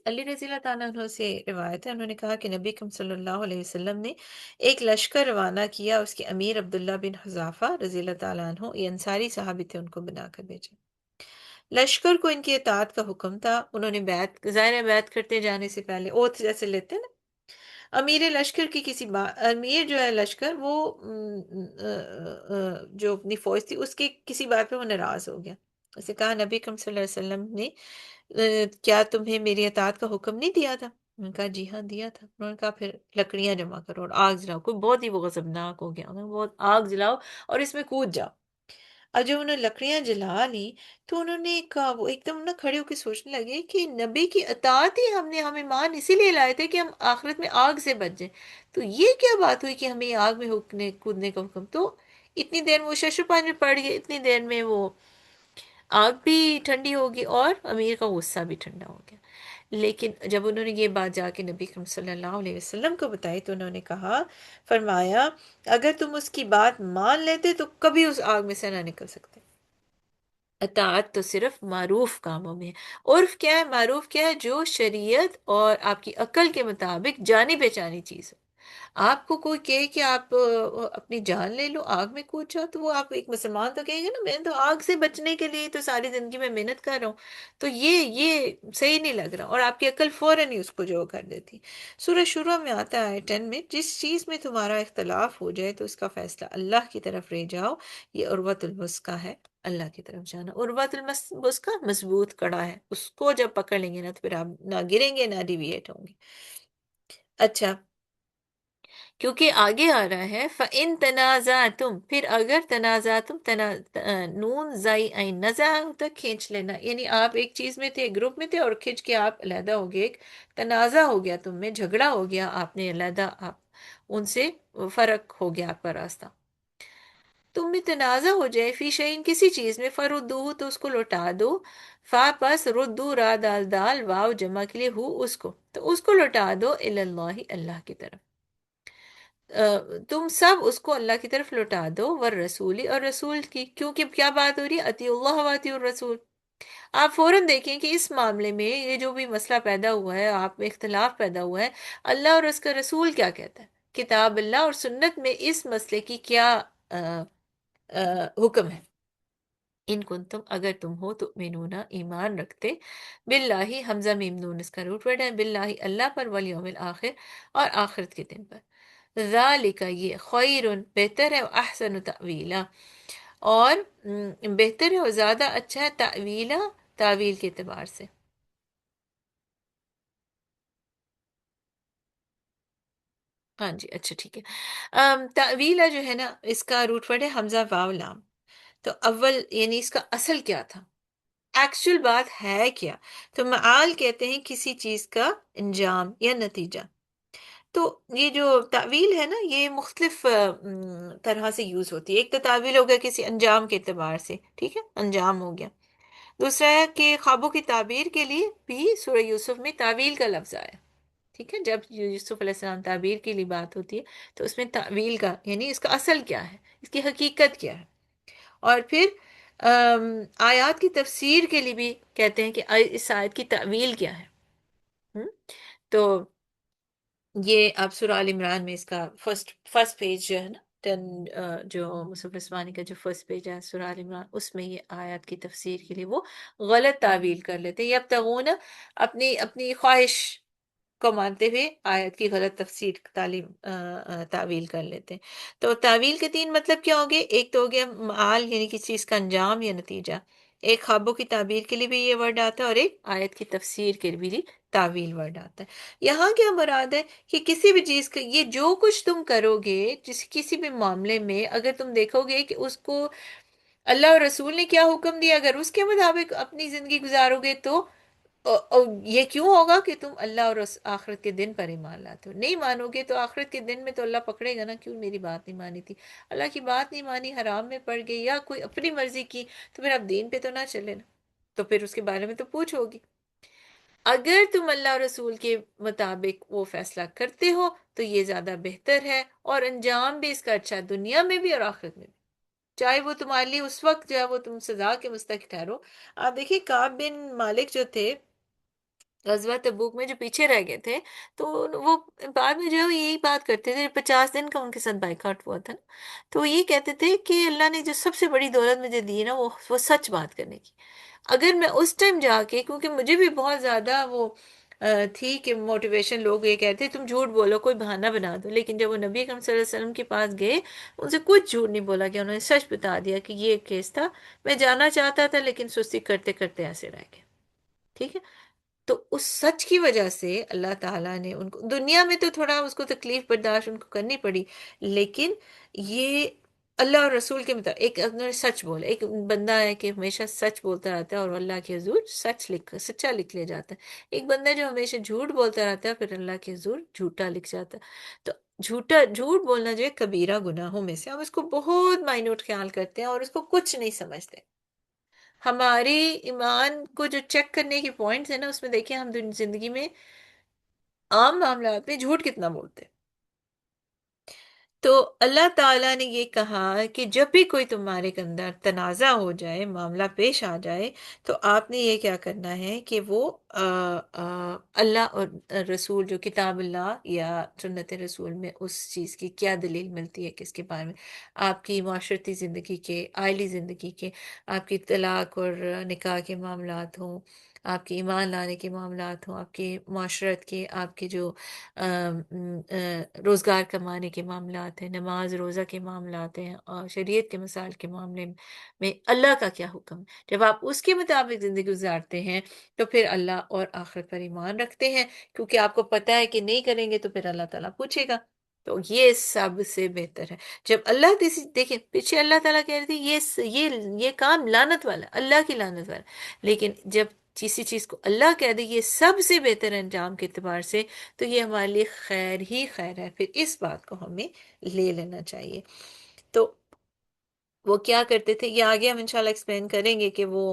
علی رضی اللہ تعالیٰ عنہ سے روایت ہے، انہوں نے کہا کہ نبی کریم صلی اللہ علیہ وسلم نے ایک لشکر روانہ کیا، اس کے امیر عبداللہ بن حذافہ رضی اللہ تعالیٰ عنہ، یہ انصاری صحابی تھے، ان کو بنا کر بھیجے. لشکر کو ان کی اطاعت کا حکم تھا. انہوں نے ظاہر ہے بیعت کرتے جانے سے پہلے اوتھ جیسے لیتے ہیں نا. امیر لشکر کی امیر جو ہے لشکر وہ جو اپنی فوج تھی اس کی کسی بات پہ وہ ناراض ہو گیا. اسے کہا نبی کریم صلی اللہ علیہ وسلم نے کیا تمہیں میری اطاعت کا حکم نہیں دیا تھا؟ انہوں نے کہا جی ہاں دیا تھا. انہوں نے کہا پھر لکڑیاں جمع کرو اور آگ جلاؤ. کوئی بہت ہی وہ غضبناک ہو گیا، بہت آگ جلاؤ اور اس میں کود جاؤ. اور جب انہوں نے لکڑیاں جلا لی تو انہوں نے کہا، وہ ایک دم کھڑے ہو کے سوچنے لگے کہ نبی کی اطاعت ہی ہم ایمان اسی لیے لائے تھے کہ ہم آخرت میں آگ سے بچ جائیں، تو یہ کیا بات ہوئی کہ ہمیں آگ میں کودنے کا حکم؟ تو اتنی دیر میں وہ ششر پانی میں پڑ گئے، اتنی دیر میں وہ آگ بھی ٹھنڈی ہوگی اور امیر کا غصہ بھی ٹھنڈا ہو گیا. لیکن جب انہوں نے یہ بات جا کے نبی کریم صلی اللہ علیہ وسلم کو بتائی تو انہوں نے فرمایا اگر تم اس کی بات مان لیتے تو کبھی اس آگ میں سے نہ نکل سکتے. اطاعت تو صرف معروف کاموں میں ہے. عرف کیا ہے؟ معروف کیا ہے؟ جو شریعت اور آپ کی عقل کے مطابق جانی پہچانی چیز ہو. آپ کو کوئی کہے کہ آپ اپنی جان لے لو، آگ میں کود جاؤ، تو وہ آپ ایک مسلمان تو کہیں گے نا میں تو آگ سے بچنے کے لیے تو ساری زندگی میں محنت کر رہا ہوں، تو یہ صحیح نہیں لگ رہا، اور آپ کی عقل فوراً ہی اس کو جو کر دیتی. سورہ شورہ میں آتا ہے 10 میں، جس چیز میں تمہارا اختلاف ہو جائے تو اس کا فیصلہ اللہ کی طرف لے جاؤ، یہ عروۃ الوثقی ہے، اللہ کی طرف جانا. عروۃ الوثقی مضبوط کڑا ہے، اس کو جب پکڑ لیں گے نا تو پھر آپ نہ گریں گے نہ ڈیویٹ ہوں گے. اچھا، کیونکہ آگے آ رہا ہے فَإِن تَنَازَعْتُمْ، پھر اگر تنازعتم نون زائی عین نزع تک کھینچ لینا، یعنی آپ ایک چیز میں تھے، ایک گروپ میں تھے اور کھینچ کے آپ علیحدہ ہو گئے، ایک تنازع ہو گیا، تم میں جھگڑا ہو گیا، آپ نے علیحدہ، آپ ان سے فرق ہو گیا آپ کا راستہ. تم میں تنازع ہو جائے فی شیئن کسی چیز میں، فردوہ تو اس کو لوٹا دو، فا پس ردو را دال دال واو جمع کے لیے ہو اس کو، تو اس کو لوٹا دو اللہ اللہ کی طرف. تم سب اس کو اللہ کی طرف لوٹا دو، والرسولی اور رسول کی. کیونکہ کیا بات ہو رہی ہے؟ اطیعوا اللہ و اطیعوا الرسول. آپ فوراً دیکھیں کہ اس معاملے میں یہ جو بھی مسئلہ پیدا ہوا ہے، آپ میں اختلاف پیدا ہوا ہے، اللہ اور اس کا رسول کیا کہتا ہے، کتاب اللہ اور سنت میں اس مسئلے کی کیا حکم ہے. ان کنتم اگر تم ہو تؤمنون ایمان رکھتے، باللہ حمزہ میم نون اس کا روٹ ورڈ ہے، باللہ اللہ پر، والیوم الآخر اور آخرت کے دن پر. ذالک یہ خیر بہتر ہے، احسن تأویلا اور بہتر ہے اور زیادہ اچھا ہے، تأویلا تعویل کے اعتبار سے. ہاں جی اچھا ٹھیک ہے. تأویلا جو ہے نا اس کا روٹ ورڈ ہے حمزہ واو لام. تو اول یعنی اس کا اصل کیا تھا، ایکچوئل بات ہے کیا؟ تو معال کہتے ہیں کسی چیز کا انجام یا نتیجہ. تو یہ جو تعویل ہے نا یہ مختلف طرح سے یوز ہوتی ہے. ایک تو تعویل ہو گیا کسی انجام کے اعتبار سے، ٹھیک ہے، انجام ہو گیا. دوسرا ہے کہ خوابوں کی تعبیر کے لیے بھی سورہ یوسف میں تعویل کا لفظ آیا، ٹھیک ہے. جب یوسف علیہ السلام تعبیر کے لیے بات ہوتی ہے تو اس میں تعویل کا یعنی اس کا اصل کیا ہے، اس کی حقیقت کیا ہے. اور پھر آیات کی تفسیر کے لیے بھی کہتے ہیں کہ اس آیت کی تعویل کیا ہے. تو یہ آپ سورہ آل عمران میں اس کا فرسٹ پیج جو ہے نا 10 جو مصحف عثمانی کا جو فرسٹ پیج ہے سورہ آل عمران، اس میں یہ آیات کی تفسیر کے لیے وہ غلط تعویل کر لیتے ہیں. یبتغون اپنی خواہش کو مانتے ہوئے آیت کی غلط تفسیر تعویل کر لیتے ہیں. تو تعویل کے 3 مطلب کیا ہو گئے؟ ایک تو ہو گیا معال یعنی کسی چیز کا انجام یا نتیجہ، ایک خوابوں کی تعبیر کے لیے بھی یہ ورڈ آتا ہے، اور ایک آیت کی تفسیر کے لیے بھی تعویل ورڈ آتا ہے. یہاں کیا مراد ہے کہ کسی بھی چیز کا یہ جو کچھ تم کرو گے کسی بھی معاملے میں، اگر تم دیکھو گے کہ اس کو اللہ اور رسول نے کیا حکم دیا، اگر اس کے مطابق اپنی زندگی گزارو گے تو اور یہ کیوں ہوگا کہ تم اللہ اور آخرت کے دن پر ایمان لاتے ہو؟ نہیں مانو گے تو آخرت کے دن میں تو اللہ پکڑے گا نا، کیوں میری بات نہیں مانی تھی، اللہ کی بات نہیں مانی، حرام میں پڑ گئی یا کوئی اپنی مرضی کی، تو پھر اب دین پہ تو نہ چلے نا، تو پھر اس کے بارے میں تو پوچھ ہوگی۔ اگر تم اللہ اور رسول کے مطابق وہ فیصلہ کرتے ہو تو یہ زیادہ بہتر ہے، اور انجام بھی اس کا اچھا ہے، دنیا میں بھی اور آخرت میں بھی، چاہے وہ تمہارے لیے اس وقت جو ہے وہ تم سزا کے مستحق ٹھہرو۔ آپ دیکھیے کعب بن مالک جو تھے غزوہ تبوک میں، جو پیچھے رہ گئے تھے، تو وہ بعد میں جو ہے وہ یہی بات کرتے تھے، 50 دن کا ان کے ساتھ بائیکاٹ ہوا تھا نا، تو وہ یہ کہتے تھے کہ اللہ نے جو سب سے بڑی دولت مجھے دی ہے نا وہ سچ بات کرنے کی۔ اگر میں اس ٹائم جا کے، کیونکہ مجھے بھی بہت زیادہ وہ تھی کہ موٹیویشن، لوگ یہ کہتے تم جھوٹ بولو، کوئی بہانہ بنا دو، لیکن جب وہ نبی اکرم صلی اللہ علیہ وسلم کے پاس گئے، ان سے کچھ جھوٹ نہیں بولا کہ انہوں نے سچ بتا دیا کہ یہ کیس تھا، میں جانا چاہتا تھا لیکن سستی کرتے کرتے ایسے رہ گئے، ٹھیک ہے۔ تو اس سچ کی وجہ سے اللہ تعالیٰ نے ان کو دنیا میں تو تھوڑا اس کو تکلیف برداشت ان کو کرنی پڑی، لیکن یہ اللہ اور رسول کے مطابق ایک انہوں نے سچ بولا۔ ایک بندہ ہے کہ ہمیشہ سچ بولتا رہتا ہے اور اللہ کے حضور سچا لکھ لیا جاتا ہے، ایک بندہ جو ہمیشہ جھوٹ بولتا رہتا ہے پھر اللہ کے حضور جھوٹا لکھ جاتا ہے۔ تو جھوٹ بولنا جو ہے کبیرہ گناہوں میں سے، ہم اس کو بہت مائنوٹ خیال کرتے ہیں اور اس کو کچھ نہیں سمجھتے۔ ہماری ایمان کو جو چیک کرنے کی پوائنٹس ہیں نا، اس میں دیکھیں ہم زندگی میں عام معاملات میں جھوٹ کتنا بولتے ہیں۔ تو اللہ تعالیٰ نے یہ کہا کہ جب بھی کوئی تمہارے اندر تنازع ہو جائے، معاملہ پیش آ جائے، تو آپ نے یہ کیا کرنا ہے کہ وہ اللہ اور رسول، جو کتاب اللہ یا سنت رسول میں اس چیز کی کیا دلیل ملتی ہے، کس کے بارے میں، آپ کی معاشرتی زندگی کے، آئلی زندگی کے، آپ کی طلاق اور نکاح کے معاملات ہوں، آپ کے ایمان لانے کے معاملات ہوں، آپ کی معاشرت کے، آپ کے جو روزگار کمانے کے معاملات ہیں، نماز روزہ کے معاملات ہیں، اور شریعت کے مسائل کے معاملے میں اللہ کا کیا حکم ہے، جب آپ اس کے مطابق زندگی گزارتے ہیں تو پھر اللہ اور آخرت پر ایمان رکھتے ہیں، کیونکہ آپ کو پتہ ہے کہ نہیں کریں گے تو پھر اللہ تعالیٰ پوچھے گا۔ تو یہ سب سے بہتر ہے۔ جب اللہ دیکھیں پیچھے اللہ تعالیٰ کہہ رہی تھی یہ کام لعنت والا، اللہ کی لعنت والا، لیکن جب کسی چیز کو اللہ کہہ دے یہ سب سے بہتر انجام کے اعتبار سے، تو یہ ہمارے لیے خیر ہی خیر ہے، پھر اس بات کو ہمیں لے لینا چاہیے۔ تو وہ کیا کرتے تھے، یہ آگے ہم انشاءاللہ ایکسپلین کریں گے کہ وہ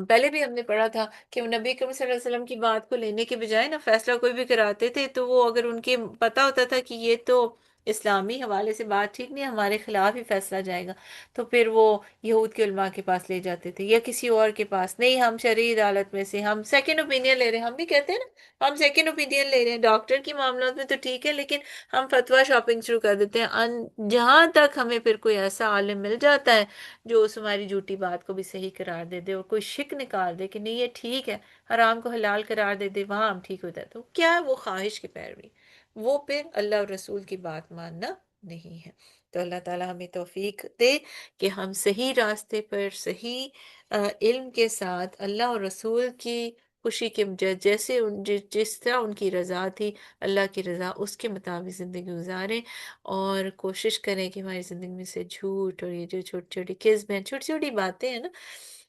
پہلے بھی ہم نے پڑھا تھا کہ وہ نبی کریم صلی اللہ علیہ وسلم کی بات کو لینے کے بجائے نا فیصلہ کوئی بھی کراتے تھے، تو وہ اگر ان کے پتہ ہوتا تھا کہ یہ تو اسلامی حوالے سے بات ٹھیک نہیں، ہمارے خلاف ہی فیصلہ جائے گا، تو پھر وہ یہود کے علماء کے پاس لے جاتے تھے یا کسی اور کے پاس، نہیں ہم شرعی عدالت میں سے ہم سیکنڈ اوپینین لے رہے ہیں، ہم بھی کہتے ہیں نا ہم سیکنڈ اوپینین لے رہے ہیں، ڈاکٹر کی معاملات میں تو ٹھیک ہے، لیکن ہم فتویٰ شاپنگ شروع کر دیتے ہیں، جہاں تک ہمیں پھر کوئی ایسا عالم مل جاتا ہے جو اس ہماری جھوٹی بات کو بھی صحیح قرار دے دے اور کوئی شک نکال دے کہ نہیں یہ ٹھیک ہے، حرام کو حلال قرار دے دے، وہاں ہم ٹھیک ہو جاتے ہیں، کیا وہ خواہش کی پیروی، وہ پھر اللہ اور رسول کی بات ماننا نہیں ہے۔ تو اللہ تعالیٰ ہمیں توفیق دے کہ ہم صحیح راستے پر صحیح علم کے ساتھ اللہ اور رسول کی خوشی کے جیسے جس طرح ان کی رضا تھی، اللہ کی رضا، اس کے مطابق زندگی گزاریں، اور کوشش کریں کہ ہماری زندگی میں سے جھوٹ اور یہ جو چھوٹی چھوٹی قسم ہیں، چھوٹی چھوٹی باتیں ہیں نا،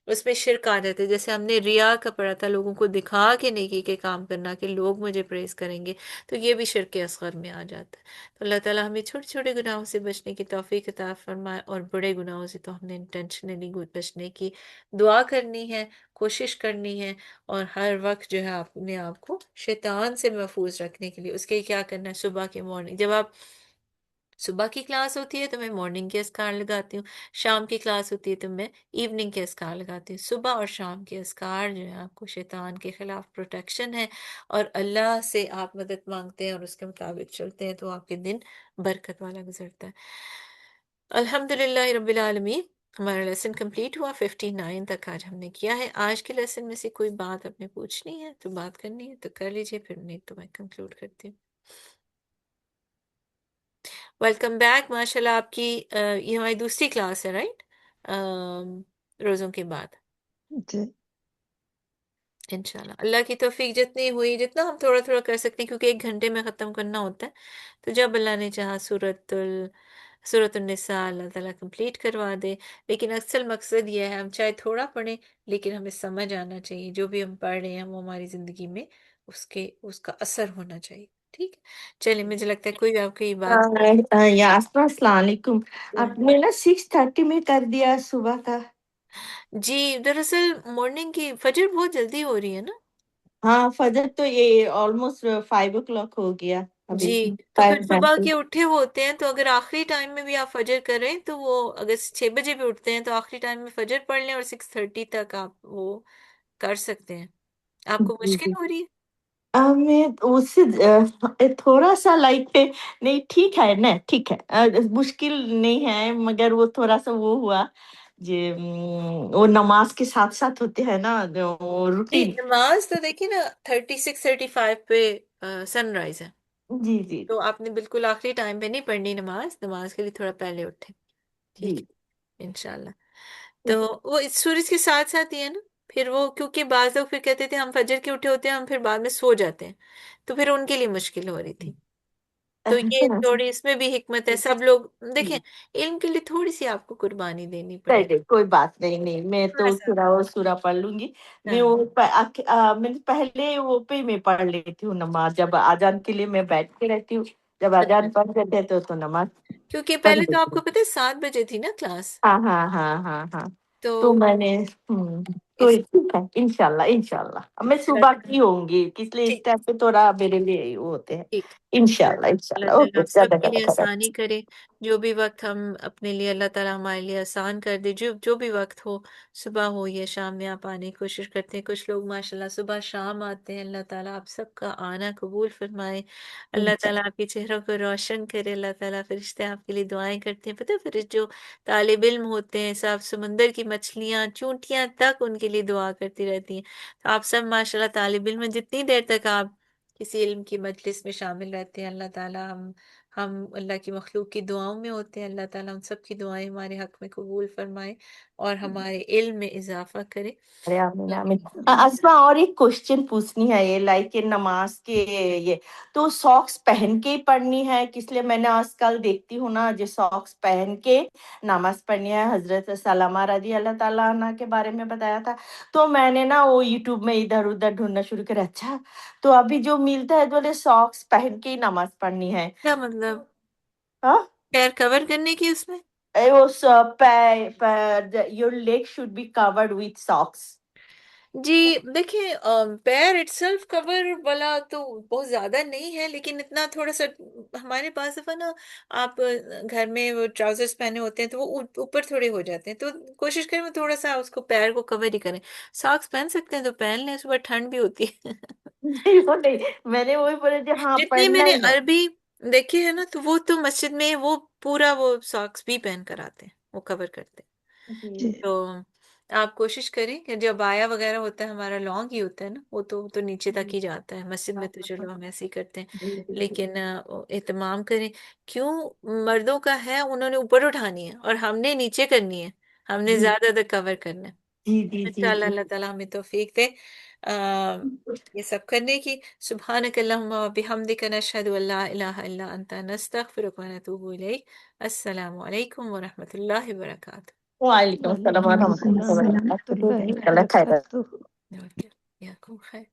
اس میں شرک آ جاتے، جیسے ہم نے ریا کا پڑھا تھا، لوگوں کو دکھا کے نیکی کے کام کرنا کہ لوگ مجھے پریز کریں گے، تو یہ بھی شرک اصغر میں آ جاتا ہے۔ تو اللہ تعالیٰ ہمیں چھوٹے چھوٹے گناہوں سے بچنے کی توفیق عطا فرمائے، اور بڑے گناہوں سے تو ہم نے انٹینشنلی بچنے کی دعا کرنی ہے، کوشش کرنی ہے، اور ہر وقت جو ہے اپنے آپ کو شیطان سے محفوظ رکھنے کے لیے اس کے کیا کرنا ہے، صبح کے مارننگ جب آپ صبح کی کلاس ہوتی ہے تو میں مارننگ کے اذکار لگاتی ہوں، شام کی کلاس ہوتی ہے تو میں ایوننگ کے اذکار لگاتی ہوں۔ صبح اور شام کے اذکار جو ہے آپ کو شیطان کے خلاف پروٹیکشن ہے، اور اللہ سے آپ مدد مانگتے ہیں اور اس کے مطابق چلتے ہیں تو آپ کے دن برکت والا گزرتا ہے۔ الحمدللہ رب العالمین، ہمارا لیسن کمپلیٹ ہوا، 59 تک آج ہم نے کیا ہے۔ آج کے لیسن میں سے کوئی بات آپ نے پوچھنی ہے تو بات کرنی ہے تو کر لیجئے، پھر نہیں تو میں کنکلوڈ کرتی ہوں۔ ویلکم بیک، ماشاءاللہ آپ کی یہ ہماری دوسری کلاس ہے، رائٹ؟ روزوں کے بعد جی انشاءاللہ اللہ کی توفیق جتنی ہوئی، جتنا ہم تھوڑا تھوڑا کر سکتے ہیں، کیونکہ 1 گھنٹے میں ختم کرنا ہوتا ہے، تو جب اللہ نے چاہا سورۃ سورۃ النساء اللہ تعالیٰ کمپلیٹ کروا دے، لیکن اصل مقصد یہ ہے ہم چاہے تھوڑا پڑھیں لیکن ہمیں سمجھ آنا چاہیے، جو بھی ہم پڑھ رہے ہیں وہ ہماری زندگی میں اس کا اثر ہونا چاہیے. ٹھیک ہے، چلیے مجھے لگتا ہے کوئی آپ کی بات. یاسمین السلام علیکم. آپ نے نا 6:30 میں کر دیا صبح کا. جی دراصل مارننگ کی فجر بہت جلدی ہو رہی ہے نا. ہاں فجر تو یہ آلموسٹ 5 o'clock ہو گیا ابھی. جی تو پھر صبح کے اٹھے ہوتے ہیں، تو اگر آخری ٹائم میں بھی آپ فجر کریں تو وہ اگر 6 بجے بھی اٹھتے ہیں تو آخری ٹائم میں فجر پڑھ لیں اور 6:30 تک آپ وہ کر سکتے ہیں. آپ کو جی مشکل جی ہو رہی ہے؟ میں اس سے تھوڑا سا لائک نہیں ٹھیک ہے نا، ٹھیک ہے، مشکل نہیں ہے، مگر وہ تھوڑا سا وہ ہوا جی وہ نماز کے ساتھ ساتھ ہوتے ہیں نا جی روٹین. نماز تو دیکھیے نا 36-35 پہ سن رائز ہے، جی جی تو آپ نے بالکل آخری ٹائم پہ نہیں پڑھنی نماز کے لیے تھوڑا پہلے اٹھیں. جی ٹھیک ہے انشاءاللہ. تو وہ اس سورج کے ساتھ ساتھ ہی ہے نا، پھر وہ کیونکہ بعض لوگ پھر کہتے تھے ہم فجر کے اٹھے ہوتے ہیں ہم پھر بعد میں سو جاتے ہیں، تو پھر ان کے لیے مشکل ہو رہی تھی. تو یہ تھوڑی اس میں بھی حکمت ہے. سب لوگ دیکھیں علم کے لیے تھوڑی سی آپ کو قربانی دینی پڑے گی. کوئی بات نہیں، نہیں میں تو تھوڑا سا سورہ پڑھ لوں گی. میں ہاں وہ میں پہلے وہ پہ میں پڑھ لیتی ہوں نماز، جب آجان کے لیے میں بیٹھ کے رہتی ہوں، جب اچھا، آجان پڑھ دیتے ہیں تو نماز کیونکہ پڑھ پہلے تو آپ لیتی کو ہوں. پتہ ہے 7 بجے تھی نا کلاس، ہاں ہاں ہاں ہاں ہاں تو تو میں نے تو اس ٹھیک ہے انشاءاللہ انشاءاللہ میں چلو صبح کی ہوں گی، اس لیے اس ٹھیک ٹائم پہ تھوڑا میرے لیے وہ ہوتے ہیں. ٹھیک. انشاءاللہ اللہ انشاءاللہ تعالیٰ اوکے آپ سب زیادہ کے لیے خیر. آسانی کرے. جو بھی وقت ہم اپنے لیے اللہ تعالیٰ ہمارے لیے آسان کر دے، جو بھی وقت ہو، صبح ہو یا شام میں آپ آنے کی کوشش کرتے ہیں. کچھ لوگ ماشاءاللہ صبح شام آتے ہیں. اللہ تعالیٰ آپ سب کا آنا قبول فرمائے. اللہ تعالیٰ آپ کے چہروں کو روشن کرے. اللہ تعالیٰ فرشتے آپ کے لیے دعائیں کرتے ہیں. پتہ ہے فرشتے جو طالب علم ہوتے ہیں سب، سمندر کی مچھلیاں چونٹیاں تک ان کے لیے دعا کرتی رہتی ہیں. تو آپ سب ماشاءاللہ طالب علم ہیں. جتنی دیر تک آپ کسی علم کی مجلس میں شامل رہتے ہیں، اللہ تعالیٰ ہم اللہ کی مخلوق کی دعاؤں میں ہوتے ہیں. اللہ تعالیٰ ہم سب کی دعائیں ہمارے حق میں قبول فرمائے اور ہمارے علم میں اضافہ کرے. آمین آمین. اسما اور ایک کوشچن پوچھنی ہے، یہ لائک نماز کے یہ تو ساکس پہن کے ہی پڑھنی ہے؟ کس لیے میں نے آج کل دیکھتی ہوں نا جو ساکس پہن کے نماز پڑھنی ہے، حضرت سلمہ رضی اللہ تعالیٰ عنہ کے بارے میں بتایا تھا. تو میں نے نا وہ یوٹیوب میں ادھر ادھر ڈھونڈنا شروع کرا. اچھا تو ابھی جو ملتا ہے بولے ساکس پہن کے ہی نماز پڑھنی ہے. کیا مطلب؟ ہاں پیر کور کرنے کی اس میں؟ your leg should be covered with socks. جی دیکھیں پیر اٹ سیلف کور والا تو بہت زیادہ نہیں ہے، لیکن اتنا تھوڑا سا ہمارے پاس دفعہ نا آپ گھر میں وہ ٹراؤزرس پہنے ہوتے ہیں تو وہ اوپر تھوڑے ہو جاتے ہیں، تو کوشش کریں وہ تھوڑا سا اس کو پیر کو کور ہی کریں. ساکس پہن سکتے ہیں تو پہن لیں، صبح ٹھنڈ بھی ہوتی ہے. نہیں وہ نہیں، میں نے وہی بولا جی ہاں جتنے میں پڑھنا نے ہی نا. عربی دیکھے ہے نا تو وہ تو مسجد میں وہ پورا وہ ساکس بھی پہن کر آتے ہیں، وہ کور کرتے ہیں. جی تو آپ کوشش کریں کہ جو عبایا وغیرہ ہوتا ہے ہمارا لانگ ہی ہوتا ہے نا، وہ تو نیچے تک ہی جاتا ہے. مسجد میں تو چلو ہم ایسے ہی کرتے ہیں، لیکن اہتمام کریں. کیوں مردوں کا ہے انہوں نے اوپر اٹھانی ہے اور ہم نے نیچے کرنی ہے، ہم نے زیادہ تر کور کرنا ہے. جی جی جی انشاءاللہ جی اللہ تعالیٰ ہمیں توفیق دے یہ سب کرنے کی. سبحانک اللہم و بحمدک نشہد ان لا الہ الا انت نستغفرک و نتوب الیک. السلام علیکم ورحمۃ اللہ وبرکاتہ. وعلیکم السلام وعلیکم ورحمۃ وعلیکم السلام اللہ السلام. ورحمۃ اللہ وبرکاتہ. خیر. وبرکاتہ. اوکے، یا خوب خیر.